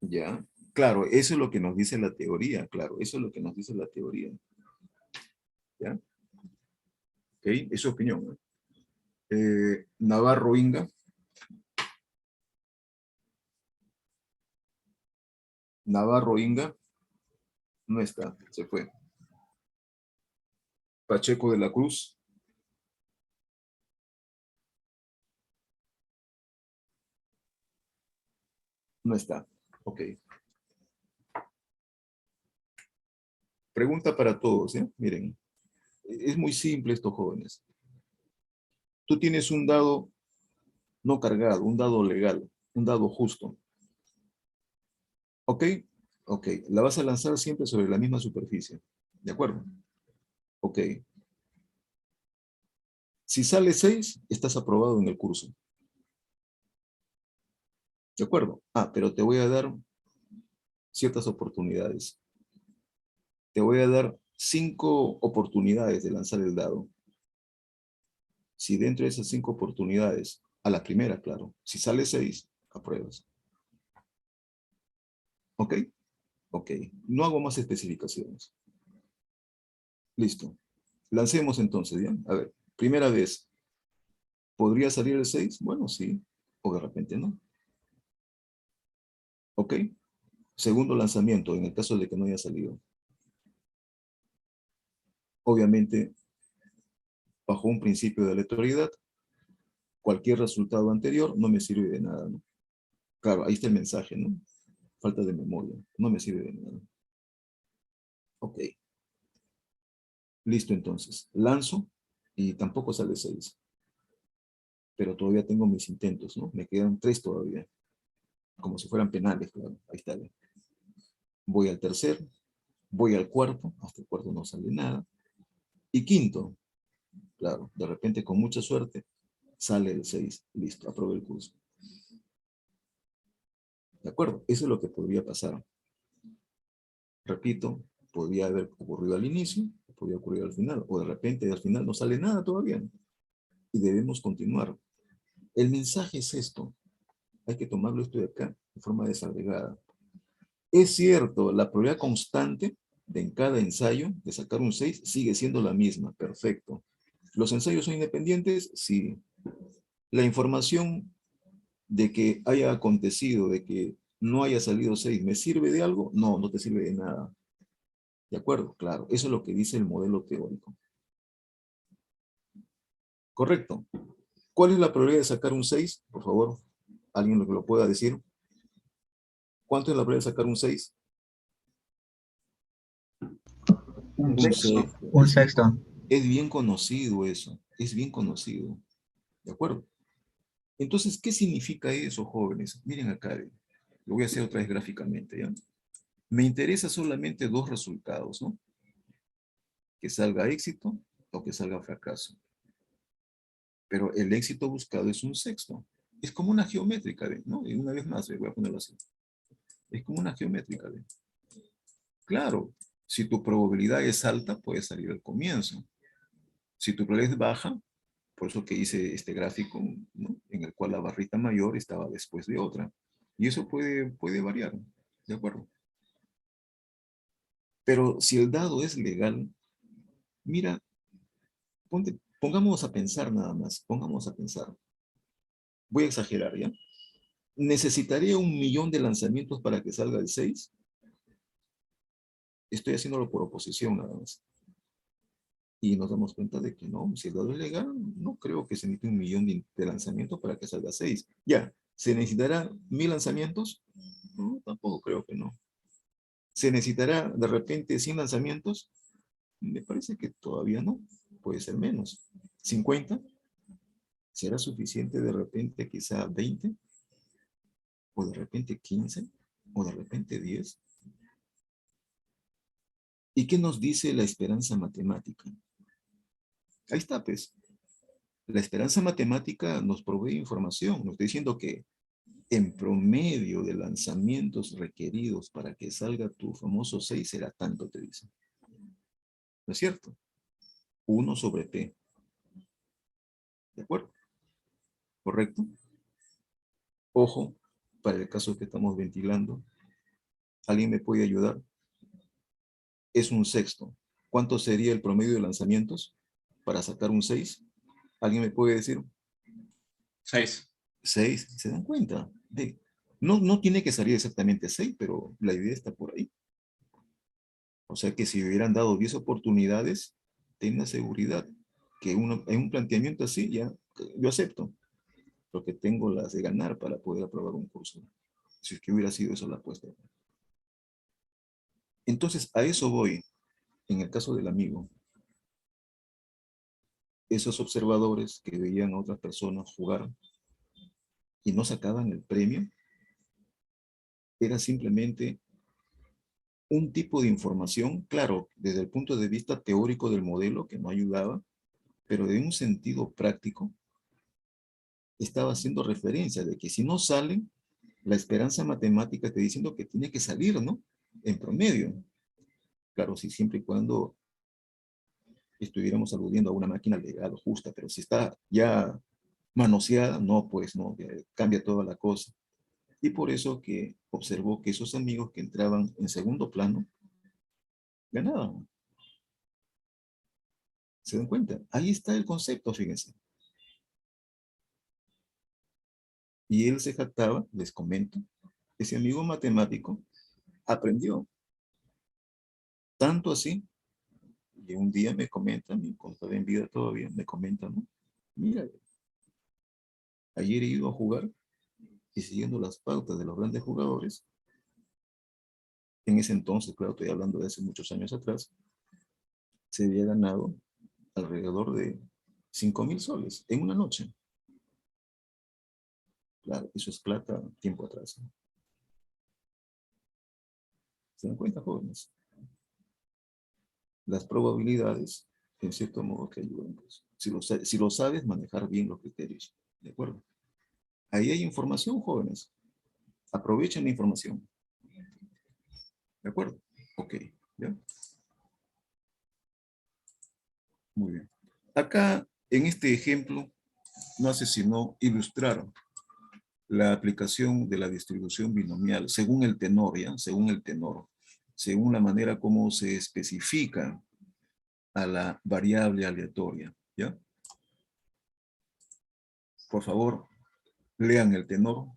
Ya, claro, eso es lo que nos dice la teoría, claro, eso es lo que nos dice la teoría. ¿Ya? Ok, es su opinión, ¿no? Navarro Inga. Navarro Inga. No está, se fue. Pacheco de la Cruz. No está, ok. Pregunta para todos, ¿eh? Miren, es muy simple esto, jóvenes. Tú tienes un dado no cargado, un dado legal, un dado justo. ¿Ok? Ok, la vas a lanzar siempre sobre la misma superficie. ¿De acuerdo? Ok. Si sale 6, estás aprobado en el curso. ¿De acuerdo? Ah, pero te voy a dar ciertas oportunidades. Te voy a dar 5 oportunidades de lanzar el dado. Si dentro de esas 5 oportunidades, a la primera, claro, si sale 6, apruebas. ¿Ok? Ok. No hago más especificaciones. Listo. Lancemos entonces, ¿ya? A ver, primera vez. ¿Podría salir el 6? Bueno, sí. O de repente no. ¿Ok? Segundo lanzamiento, en el caso de que no haya salido. Obviamente, bajo un principio de aleatoriedad, cualquier resultado anterior no me sirve de nada, ¿no? Claro, ahí está el mensaje, ¿no? Falta de memoria. No me sirve de nada. Ok. Listo, entonces. Lanzo y tampoco sale 6. Pero todavía tengo mis intentos, ¿no? Me quedan 3 todavía. Como si fueran penales, claro. Ahí está. Voy al tercer, voy al cuarto, hasta el cuarto no sale nada. Y quinto, claro, de repente con mucha suerte, sale el 6. Listo, aprobé el curso. ¿De acuerdo? Eso es lo que podría pasar. Repito, podría haber ocurrido al inicio, podría ocurrir al final, o de repente al final no sale nada todavía. Y debemos continuar. El mensaje es esto. Hay que tomarlo esto de acá, de forma desagregada. Es cierto, la probabilidad constante de en cada ensayo de sacar un 6 sigue siendo la misma. Perfecto. ¿Los ensayos son independientes? Sí. La información de que haya acontecido, de que no haya salido 6, ¿me sirve de algo? No, no te sirve de nada. ¿De acuerdo? Claro, eso es lo que dice el modelo teórico. Correcto. ¿Cuál es la probabilidad de sacar un 6? Por favor, alguien lo pueda decir. ¿Cuánto es la probabilidad de sacar un 6? Un Un sexto. 6. Un sexto. Es bien conocido eso. Es bien conocido. ¿De acuerdo? Entonces, ¿qué significa eso, jóvenes? Miren acá. Lo voy a hacer otra vez gráficamente, ¿ya? Me interesa solamente 2 resultados, ¿no? Que salga éxito o que salga fracaso. Pero el éxito buscado es un sexto. Es como una geométrica, ¿no? Y una vez más, voy a ponerlo así. Es como una geométrica, ¿ve? Claro, si tu probabilidad es alta, puede salir al comienzo. Si tu probabilidad es baja, por eso que hice este gráfico, ¿no? En el cual la barrita mayor estaba después de otra. Y eso puede variar, ¿de acuerdo? Pero si el dado es legal, mira, pongamos a pensar nada más, pongamos a pensar. Voy a exagerar, ¿ya? ¿Necesitaría 1.000.000 de lanzamientos para que salga el 6? Estoy haciéndolo por oposición nada más. Y nos damos cuenta de que no, si el dado es legal, no creo que se necesite 1.000.000 de lanzamientos para que salga 6. Ya, ¿se necesitará 1.000 lanzamientos? No, tampoco creo que no. ¿Se necesitará de repente 100 lanzamientos? Me parece que todavía no. Puede ser menos. ¿50? ¿Será suficiente de repente quizá 20? ¿O de repente 15? ¿O de repente 10? ¿Y qué nos dice la esperanza matemática? Ahí está, pues. La esperanza matemática nos provee información. Nos está diciendo que en promedio de lanzamientos requeridos para que salga tu famoso 6 será tanto, te dice. ¿No es cierto? 1 sobre P. ¿De acuerdo? ¿Correcto? Ojo, para el caso que estamos ventilando, ¿alguien me puede ayudar? Es un sexto. ¿Cuánto sería el promedio de lanzamientos para sacar un 6? ¿Alguien me puede decir? 6. 6, ¿se dan cuenta? No tiene que salir exactamente 6, pero la idea está por ahí. O sea que si hubieran dado 10 oportunidades, ten la seguridad que en un planteamiento así ya yo acepto, porque tengo las de ganar para poder aprobar un curso. Si es que hubiera sido eso la apuesta. Entonces, a eso voy, en el caso del amigo. Esos observadores que veían a otras personas jugar y no sacaban el premio, era simplemente un tipo de información, claro, desde el punto de vista teórico del modelo, que no ayudaba, pero de un sentido práctico, estaba haciendo referencia de que si no salen, la esperanza matemática te diciendo que tiene que salir, ¿no? En promedio. Claro, si siempre y cuando estuviéramos aludiendo a una máquina legal o justa, pero si está ya manoseada, no, pues no, cambia toda la cosa. Y por eso que observó que esos amigos que entraban en segundo plano ganaban. ¿Se dan cuenta? Ahí está el concepto, fíjense. Y él se jactaba, les comento, ese amigo matemático aprendió. Tanto así, y un día me comenta, mi compa en vida todavía, me comenta, ¿no? Mira, ayer he ido a jugar y siguiendo las pautas de los grandes jugadores, en ese entonces, claro, estoy hablando de hace muchos años atrás, se había ganado alrededor de 5.000 soles en una noche. Claro, eso es plata tiempo atrás, ¿no? ¿Se dan cuenta, jóvenes? Las probabilidades, en cierto modo, que ayudan. Pues. Si lo sabes, manejar bien los criterios. ¿De acuerdo? Ahí hay información, jóvenes. Aprovechen la información. ¿De acuerdo? Ok. ¿Ya? Muy bien. Acá, en este ejemplo, no hace sino ilustrar la aplicación de la distribución binomial según el tenor, ¿ya? Según el tenor. Según la manera como se especifica a la variable aleatoria, ¿ya? Por favor, lean el tenor.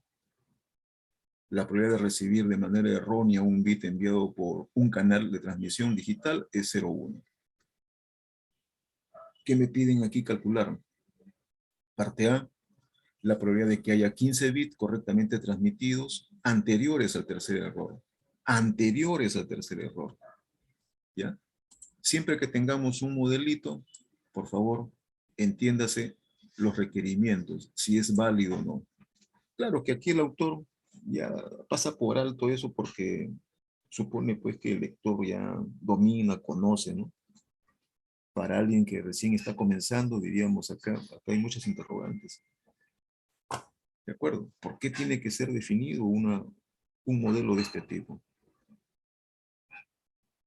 La probabilidad de recibir de manera errónea un bit enviado por un canal de transmisión digital es 0,1. ¿Qué me piden aquí calcular? Parte A, la probabilidad de que haya 15 bits correctamente transmitidos anteriores al tercer error. Anteriores al tercer error. ¿Ya? Siempre que tengamos un modelito, por favor, entiéndase los requerimientos, si es válido o no. Claro que aquí el autor ya pasa por alto eso porque supone pues que el lector ya domina, conoce, ¿no? Para alguien que recién está comenzando, diríamos acá hay muchas interrogantes. ¿De acuerdo? ¿Por qué tiene que ser definido un modelo de este tipo?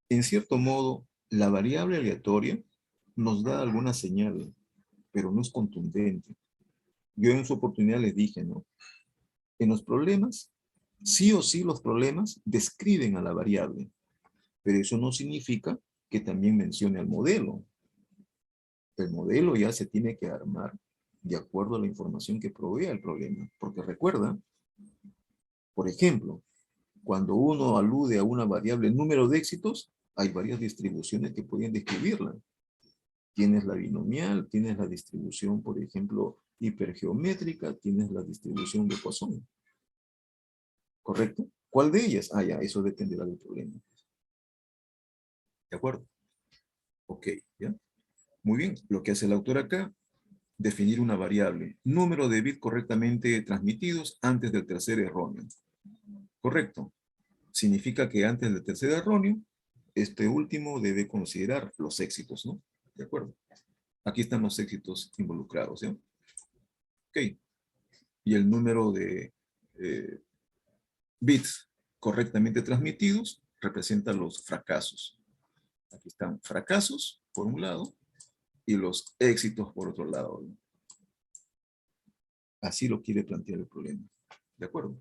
En cierto modo, la variable aleatoria nos da alguna señal, pero no es contundente. Yo en su oportunidad les dije, ¿no? En los problemas, sí o sí los problemas describen a la variable, pero eso no significa que también mencione al modelo. El modelo ya se tiene que armar de acuerdo a la información que provea el problema. Porque recuerda, por ejemplo, cuando uno alude a una variable número de éxitos, hay varias distribuciones que pueden describirla. Tienes la binomial, tienes la distribución, por ejemplo, hipergeométrica, tienes la distribución de Poisson. ¿Correcto? ¿Cuál de ellas? Ah, ya, eso dependerá del problema. ¿De acuerdo? Ok, ¿ya? Muy bien, lo que hace el autor acá, definir una variable, número de bits correctamente transmitidos antes del tercer erróneo. Correcto. Significa que antes del tercer erróneo, este último debe considerar los éxitos, ¿no? ¿De acuerdo? Aquí están los éxitos involucrados, ¿ya? Ok. Y el número de bits correctamente transmitidos representa los fracasos. Aquí están fracasos, por un lado, y los éxitos, por otro lado, ¿no? Así lo quiere plantear el problema. ¿De acuerdo?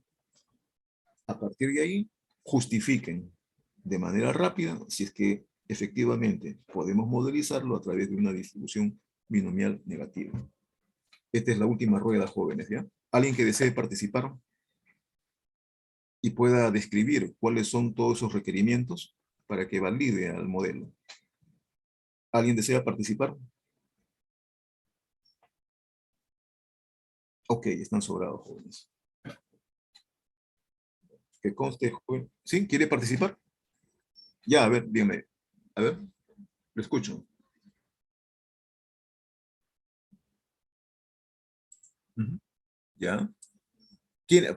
A partir de ahí, justifiquen de manera rápida si es que efectivamente podemos modelizarlo a través de una distribución binomial negativa. Esta es la última rueda, jóvenes, ¿ya? ¿Alguien que desee participar y pueda describir cuáles son todos esos requerimientos para que valide al modelo? ¿Alguien desea participar? Ok, están sobrados, jóvenes. Que conste, joven. ¿Sí? ¿Quiere participar? Ya, a ver, dígame. A ver, lo escucho. Ujú. ¿Ya?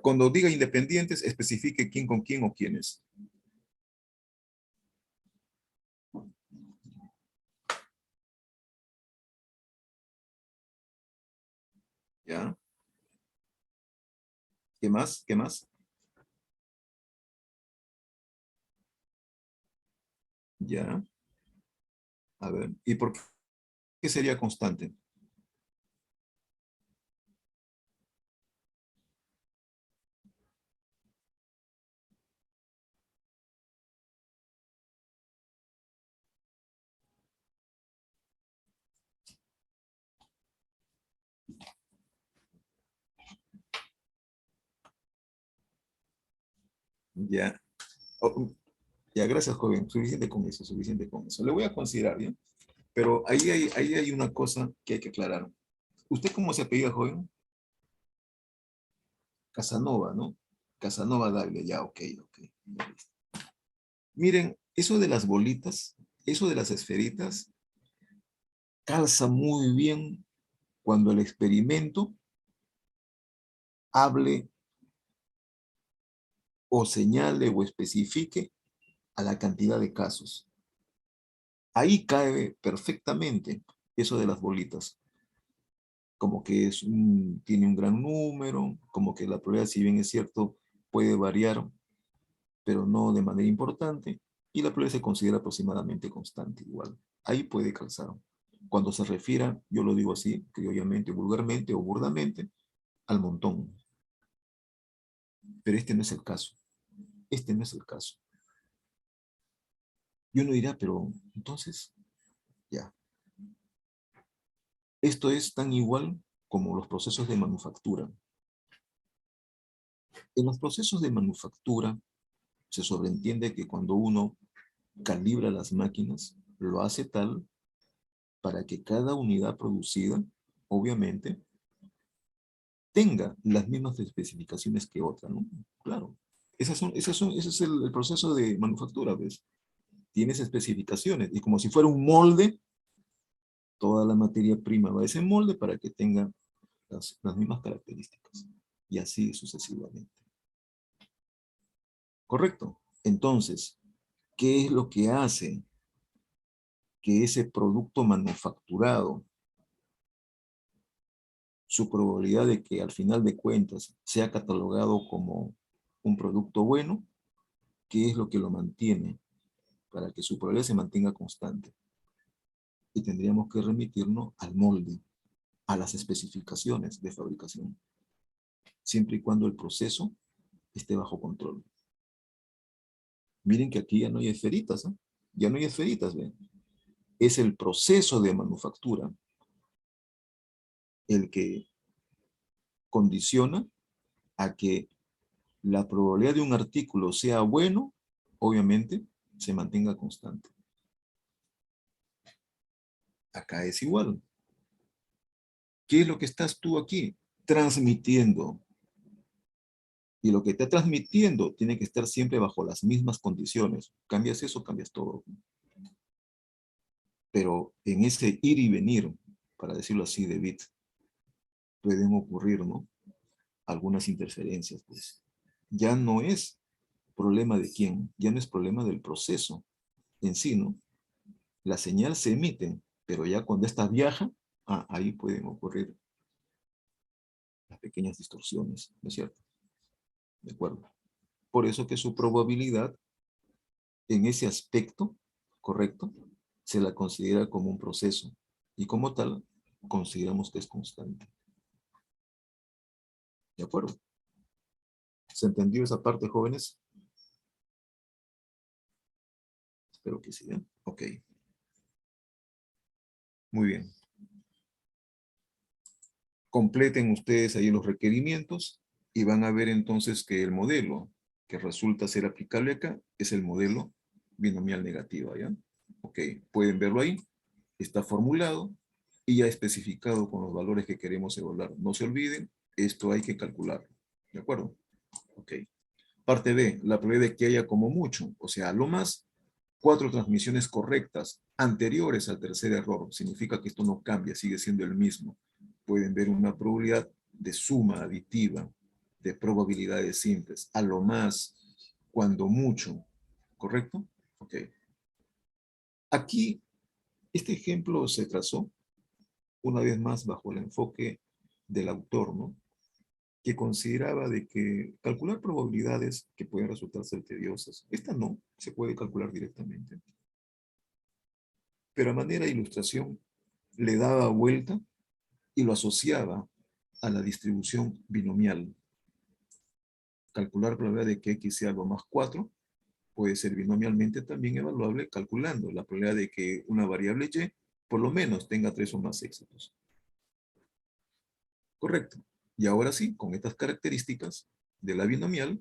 Cuando diga independientes, especifique quién con quién o quiénes. ¿Ya? ¿Qué más? ¿Qué más? ¿Ya? A ver, ¿y por qué sería constante? Ya. Oh, ya, gracias, joven. Suficiente con eso, suficiente con eso. Le voy a considerar, ¿ya? Pero ahí hay una cosa que hay que aclarar. ¿Usted cómo se apellida, joven? Casanova, ¿no? Casanova Dávila, ya, ok. Ya listo. Miren, eso de las bolitas, eso de las esferitas, calza muy bien cuando el experimento hable o señale o especifique a la cantidad de casos. Ahí cae perfectamente eso de las bolitas. Como que tiene un gran número, como que la probabilidad, si bien es cierto, puede variar, pero no de manera importante, y la probabilidad se considera aproximadamente constante igual. Ahí puede calzar. Cuando se refiera, yo lo digo así, criollamente, vulgarmente o burdamente, al montón. Pero este no es el caso. Este no es el caso. Y uno dirá, pero entonces, ya. Esto es tan igual como los procesos de manufactura. En los procesos de manufactura se sobreentiende que cuando uno calibra las máquinas, lo hace tal para que cada unidad producida, obviamente, tenga las mismas especificaciones que otra, ¿no? Claro. Ese es el proceso de manufactura, ¿ves? Tienes especificaciones y como si fuera un molde, toda la materia prima va a ese molde para que tenga las mismas características. Y así sucesivamente. ¿Correcto? Entonces, ¿qué es lo que hace que ese producto manufacturado, su probabilidad de que al final de cuentas sea catalogado como un producto bueno? ¿Qué es lo que lo mantiene para que su probabilidad se mantenga constante? Y tendríamos que remitirnos al molde, a las especificaciones de fabricación, siempre y cuando el proceso esté bajo control. Miren que aquí ya no hay esferitas, ¿eh? Ya no hay esferitas, ¿ven? Es el proceso de manufactura el que condiciona a que la probabilidad de un artículo sea bueno, obviamente, se mantenga constante. Acá es igual. ¿Qué es lo que estás tú aquí transmitiendo? Y lo que está transmitiendo tiene que estar siempre bajo las mismas condiciones. Cambias eso, cambias todo. Pero en ese ir y venir, para decirlo así, de bit, pueden ocurrir, ¿no? Algunas interferencias, pues. Ya no es problema de quién, ya no es problema del proceso en sí, ¿no? La señal se emite, pero ya cuando esta viaja, ahí pueden ocurrir las pequeñas distorsiones, ¿no es cierto? ¿De acuerdo? Por eso que su probabilidad en ese aspecto, correcto, se la considera como un proceso y como tal consideramos que es constante. ¿De acuerdo? ¿Se entendió esa parte, jóvenes? Espero que sí, ¿eh? Ok. Muy bien. Completen ustedes ahí los requerimientos y van a ver entonces que el modelo que resulta ser aplicable acá es el modelo binomial negativa, ¿ya? Ok, pueden verlo ahí. Está formulado y ya especificado con los valores que queremos evaluar. No se olviden, esto hay que calcularlo. ¿De acuerdo? Ok. Parte B, la probabilidad de que haya como mucho, o sea, lo más, 4 transmisiones correctas anteriores al tercer error. Significa que esto no cambia, sigue siendo el mismo. Pueden ver una probabilidad de suma aditiva de probabilidades simples. A lo más, cuando mucho. ¿Correcto? Ok. Aquí, este ejemplo se trazó una vez más bajo el enfoque del autor, ¿no? Que consideraba de que calcular probabilidades que pueden resultar ser tediosas, esta no, se puede calcular directamente. Pero a manera de ilustración, le daba vuelta y lo asociaba a la distribución binomial. Calcular la probabilidad de que x sea algo más 4 puede ser binomialmente también evaluable calculando la probabilidad de que una variable y por lo menos tenga 3 o más éxitos. Correcto. Y ahora sí, con estas características de la binomial,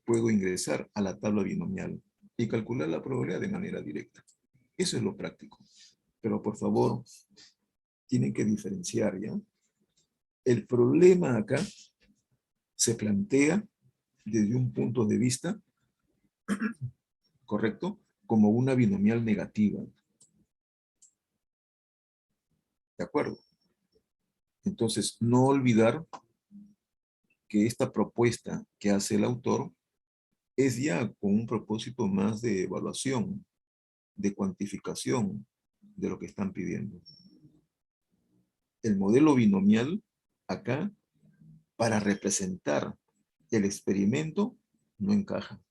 puedo ingresar a la tabla binomial y calcular la probabilidad de manera directa. Eso es lo práctico. Pero por favor, tienen que diferenciar, ¿ya? El problema acá se plantea desde un punto de vista, ¿correcto? Como una binomial negativa. ¿De acuerdo? Entonces, no olvidar que esta propuesta que hace el autor es ya con un propósito más de evaluación, de cuantificación de lo que están pidiendo. El modelo binomial acá, para representar el experimento, no encaja.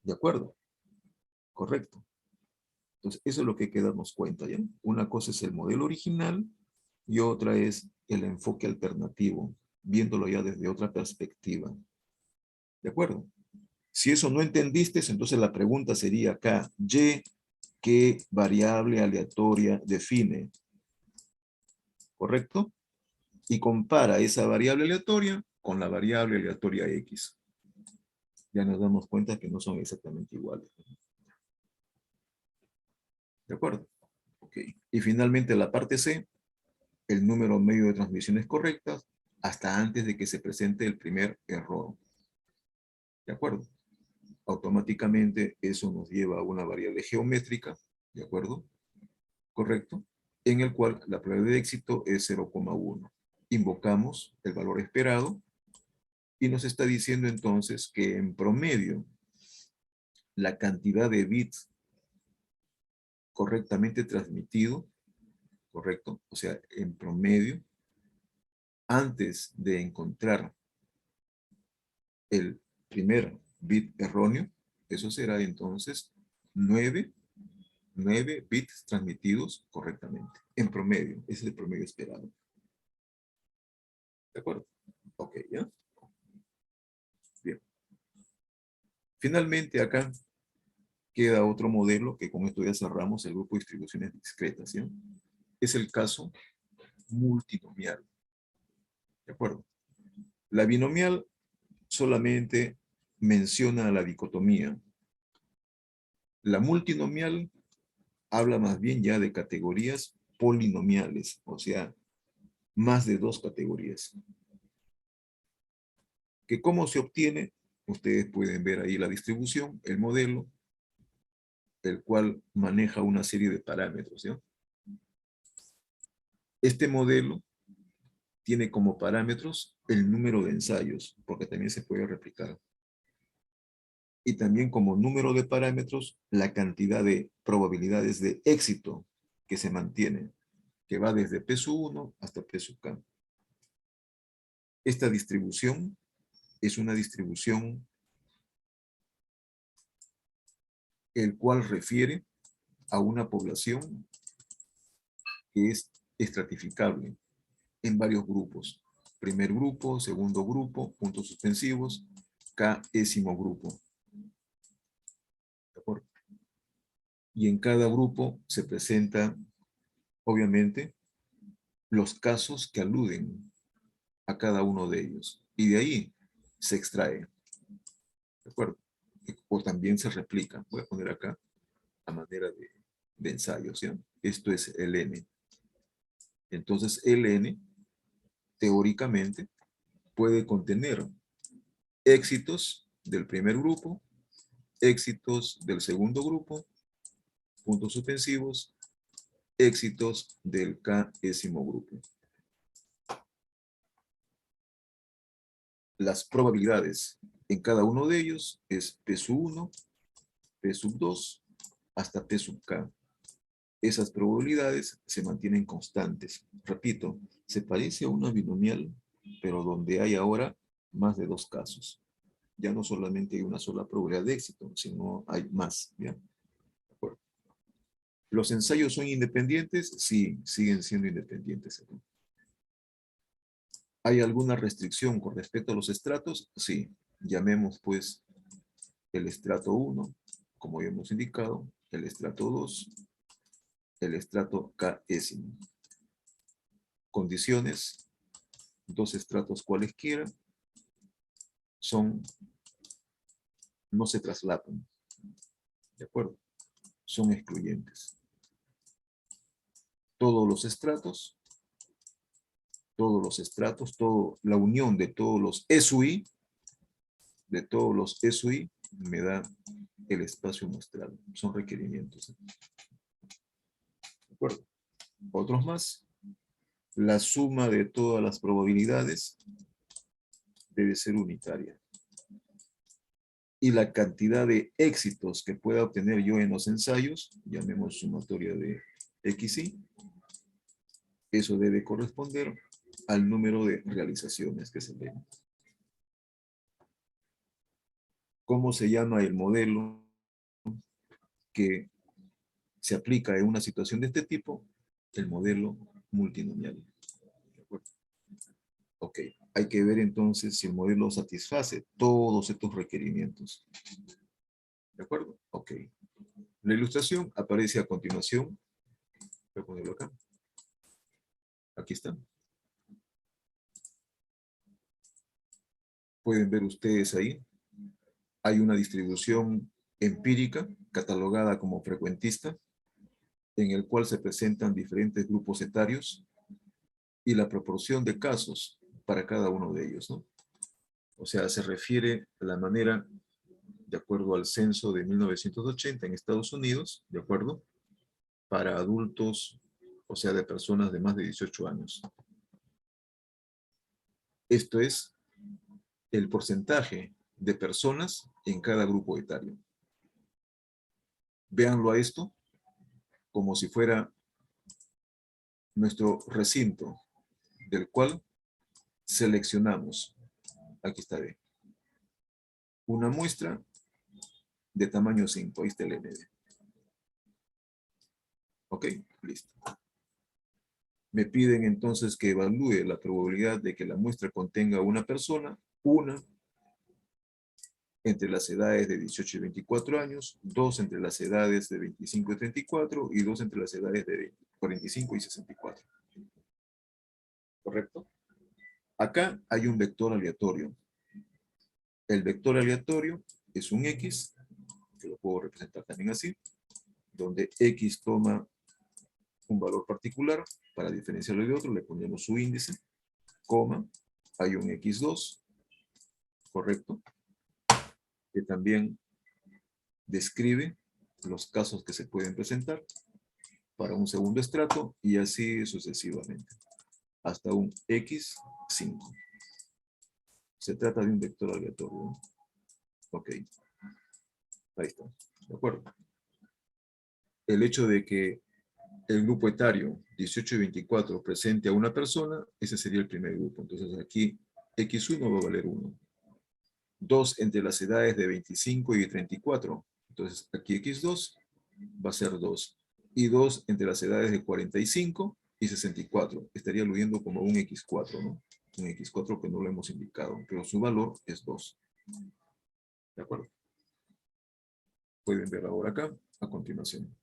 ¿De acuerdo? Correcto. Entonces, eso es lo que hay que darnos cuenta, ¿ya? Una cosa es el modelo original y otra es el enfoque alternativo, viéndolo ya desde otra perspectiva. ¿De acuerdo? Si eso no entendiste, entonces la pregunta sería acá, Y, ¿qué variable aleatoria define? ¿Correcto? Y compara esa variable aleatoria con la variable aleatoria X. Ya nos damos cuenta que no son exactamente iguales. ¿De acuerdo? Ok. Y finalmente la parte C, el número medio de transmisiones correctas hasta antes de que se presente el primer error. ¿De acuerdo? Automáticamente eso nos lleva a una variable geométrica, ¿de acuerdo? Correcto, en el cual la probabilidad de éxito es 0,1. Invocamos el valor esperado y nos está diciendo entonces que en promedio la cantidad de bits correctamente transmitido, correcto, o sea, en promedio, antes de encontrar el primer bit erróneo, eso será entonces 9 bits transmitidos correctamente, en promedio. Ese es el promedio esperado. ¿De acuerdo? Ok, ¿ya? Bien. Finalmente acá queda otro modelo que con esto ya cerramos el grupo de distribuciones discretas, ¿sí? Es el caso multinomial. ¿De acuerdo? La binomial solamente menciona la dicotomía. La multinomial habla más bien ya de categorías polinomiales, o sea, más de 2 categorías. ¿Que cómo se obtiene? Ustedes pueden ver ahí la distribución, el modelo, el cual maneja una serie de parámetros, ¿sí? Este modelo tiene como parámetros el número de ensayos, porque también se puede replicar. Y también como número de parámetros, la cantidad de probabilidades de éxito que se mantiene, que va desde P sub 1 hasta P sub K. Esta distribución es una distribución el cual refiere a una población que es estratificable en varios grupos. Primer grupo, segundo grupo, puntos suspensivos, K-ésimo grupo. ¿De acuerdo? Y en cada grupo se presentan, obviamente, los casos que aluden a cada uno de ellos. Y de ahí se extrae. ¿De acuerdo? O también se replica. Voy a poner acá a manera de ensayo, ¿sí? Esto es el N. Entonces, el N, teóricamente, puede contener éxitos del primer grupo, éxitos del segundo grupo, puntos suspensivos, éxitos del K-ésimo grupo. Las probabilidades en cada uno de ellos es P sub 1, P sub 2, hasta P sub K. Esas probabilidades se mantienen constantes. Repito, se parece a una binomial, pero donde hay ahora más de 2 casos. Ya no solamente hay una sola probabilidad de éxito, sino hay más. ¿Bien? ¿De acuerdo? ¿Los ensayos son independientes? Sí, siguen siendo independientes. ¿Hay alguna restricción con respecto a los estratos? Sí. Llamemos pues el estrato 1, como ya hemos indicado, el estrato 2, el estrato K-ésimo. Condiciones, 2 estratos cualesquiera, no se traslapan. ¿De acuerdo? Son excluyentes. Todos los estratos, la unión de todos los SUI, me da el espacio muestral. Son requerimientos. ¿De acuerdo? Otros más. La suma de todas las probabilidades debe ser unitaria. Y la cantidad de éxitos que pueda obtener yo en los ensayos, llamemos sumatoria de XY, eso debe corresponder al número de realizaciones que se den. ¿Cómo se llama el modelo que se aplica en una situación de este tipo? El modelo multinomial. ¿De acuerdo? Ok, hay que ver entonces si el modelo satisface todos estos requerimientos. ¿De acuerdo? Ok. La ilustración aparece a continuación. Voy a ponerlo acá. Aquí está. Pueden ver ustedes ahí. Hay una distribución empírica catalogada como frecuentista, en el cual se presentan diferentes grupos etarios y la proporción de casos para cada uno de ellos, ¿no? O sea, se refiere a la manera, de acuerdo al censo de 1980 en Estados Unidos, ¿de acuerdo? Para adultos, o sea, de personas de más de 18 años. Esto es el porcentaje de personas en cada grupo etario. Véanlo a esto como si fuera nuestro recinto, del cual seleccionamos, aquí está, una muestra de tamaño 5, ahí está el ND. Ok, listo. Me piden entonces que evalúe la probabilidad de que la muestra contenga una persona, una entre las edades de 18 y 24 años, dos entre las edades de 25 y 34 y dos entre las edades de 45 y 64. ¿Correcto? Acá hay un vector aleatorio. El vector aleatorio es un X, que lo puedo representar también así, donde X toma un valor particular, para diferenciarlo de otro, le ponemos su índice, coma, hay un X2, ¿correcto? Que también describe los casos que se pueden presentar para un segundo estrato y así sucesivamente, hasta un X5. Se trata de un vector aleatorio, ¿no? Ok. Ahí está. ¿De acuerdo? El hecho de que el grupo etario 18 y 24 presente a una persona, ese sería el primer grupo. Entonces aquí X1 va a valer 1. 2 entre las edades de 25 y 34. Entonces aquí X2 va a ser 2. Y 2 entre las edades de 45 y 64. Estaría aludiendo como un X4, ¿no? Un X4 que no lo hemos indicado, pero su valor es 2. ¿De acuerdo? Pueden ver ahora acá, a continuación.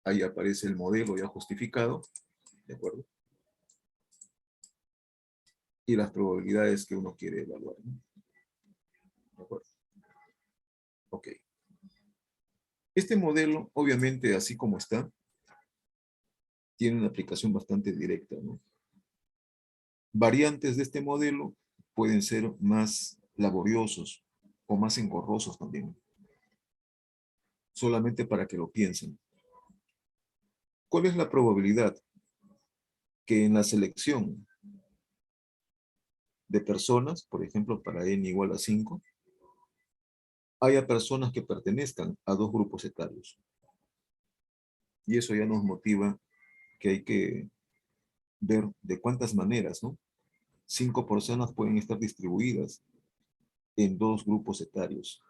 Ahí aparece el modelo ya justificado, ¿de acuerdo? Y las probabilidades que uno quiere evaluar, ¿no? ¿De acuerdo? Ok. Este modelo, obviamente, así como está, tiene una aplicación bastante directa, ¿no? Variantes de este modelo pueden ser más laboriosos o más engorrosos también. Solamente para que lo piensen. ¿Cuál es la probabilidad que en la selección de personas, por ejemplo, para n igual a 5, haya personas que pertenezcan a dos grupos etarios? Y eso ya nos motiva que hay que ver de cuántas maneras, ¿no? 5 personas pueden estar distribuidas en dos grupos etarios.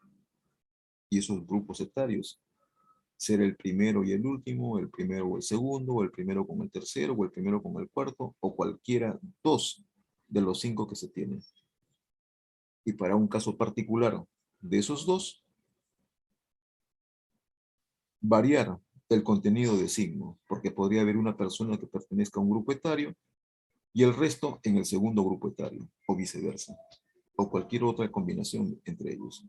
Y esos grupos etarios, ser el primero y el último, el primero o el segundo, o el primero con el tercero, o el primero con el cuarto, o cualquiera dos de los 5 que se tienen. Y para un caso particular de esos dos, variar el contenido de signo, porque podría haber una persona que pertenezca a un grupo etario y el resto en el segundo grupo etario, o viceversa. o cualquier otra combinación entre ellos.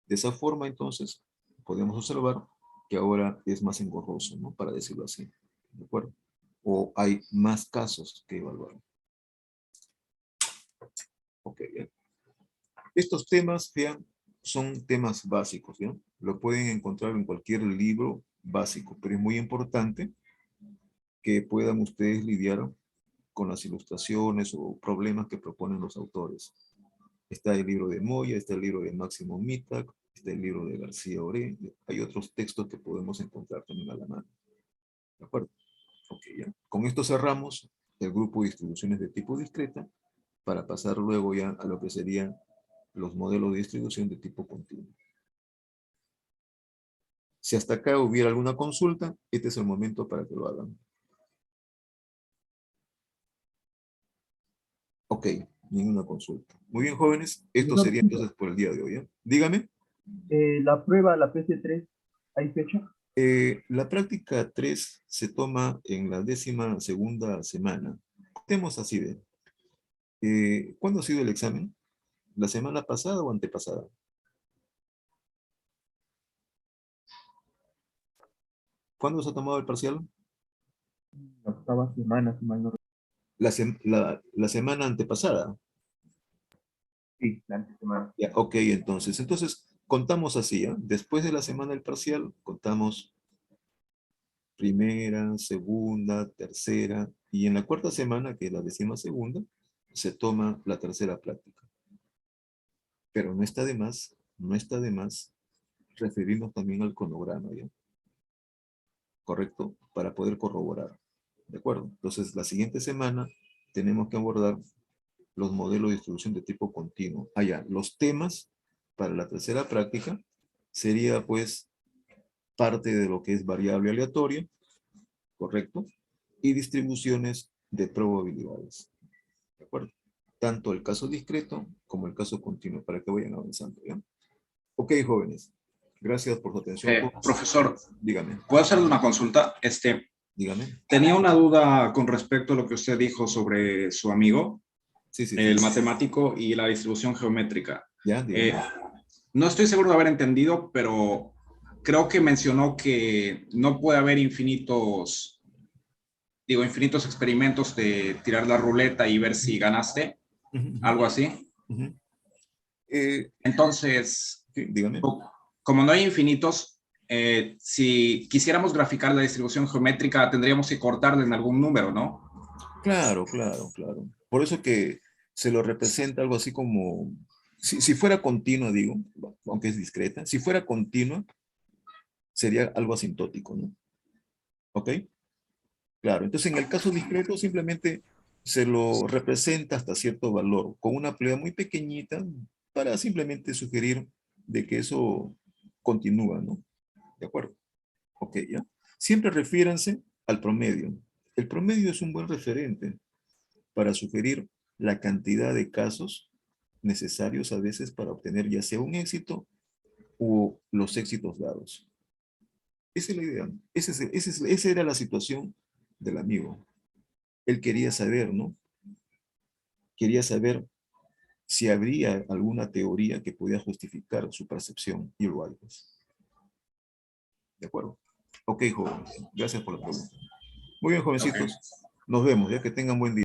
De esa forma, entonces, podemos observar que ahora es más engorroso, ¿no? Para decirlo así, ¿de acuerdo? O hay más casos que evaluar. Ok, bien. Estos temas, vean, son temas básicos, ¿ya? Lo pueden encontrar en cualquier libro básico, pero es muy importante que puedan ustedes lidiar con las ilustraciones o problemas que proponen los autores. Está el libro de Moya, está el libro de Máximo Mitak, está el libro de García Oré, hay otros textos que podemos encontrar también a la mano. ¿De acuerdo? Ok, ya. Con esto cerramos el grupo de distribuciones de tipo discreta para pasar luego ya a lo que serían los modelos de distribución de tipo continuo. Si hasta acá hubiera alguna consulta, este es el momento para que lo hagan. Ok, ninguna consulta. Muy bien, jóvenes, esto sería entonces por el día de hoy, ¿eh? Dígame. La prueba, la PC3, ¿hay fecha? La práctica 3 se toma en la 12ª semana. Contemos así de. ¿Cuándo ha sido el examen? ¿La semana pasada o antepasada? ¿Cuándo se ha tomado el parcial? La octava semana, si mal no recuerdo. La semana antepasada. Sí, la antesemana. Ya, ok, entonces contamos así, ¿eh? Después de la semana del parcial, contamos primera, segunda, tercera, y en la cuarta semana, que es la 12ª, se toma la tercera práctica. Pero no está de más referirnos también al cronograma, ¿ya? ¿Correcto? Para poder corroborar. ¿De acuerdo? Entonces, la siguiente semana tenemos que abordar los modelos de distribución de tipo continuo. Allá, los temas para la tercera práctica sería, pues, parte de lo que es variable aleatoria, ¿correcto? Y distribuciones de probabilidades. ¿De acuerdo? Tanto el caso discreto como el caso continuo, para que vayan avanzando, ¿ya? Ok, jóvenes. Gracias por su atención. Profesor, dígame. ¿puedo hacerle una consulta? Dígame. Tenía una duda con respecto a lo que usted dijo sobre su amigo, el matemático y la distribución geométrica. Ya, dígame. No estoy seguro de haber entendido, pero creo que mencionó que no puede haber infinitos experimentos de tirar la ruleta y ver si ganaste, algo así. Entonces, dígame. Como no hay infinitos, si quisiéramos graficar la distribución geométrica, tendríamos que cortarla en algún número, ¿no? Claro. Por eso que se lo representa algo así como, si fuera continua, digo, aunque es discreta, si fuera continua, sería algo asintótico, ¿no? ¿Ok? Claro, entonces en el caso discreto simplemente se lo representa hasta cierto valor, con una plea muy pequeñita para simplemente sugerir de que eso continúa, ¿no? ¿De acuerdo? Ok, ya. Siempre refiéranse al promedio. El promedio es un buen referente para sugerir la cantidad de casos necesarios a veces para obtener ya sea un éxito o los éxitos dados. Esa es la idea. Esa era la situación del amigo. Él quería saber, ¿no? Quería saber si habría alguna teoría que pudiera justificar su percepción, y lo hay, pues. ¿De acuerdo? Ok, jóvenes. Gracias por la pregunta. Muy bien, jovencitos. Nos vemos, ya que tengan buen día.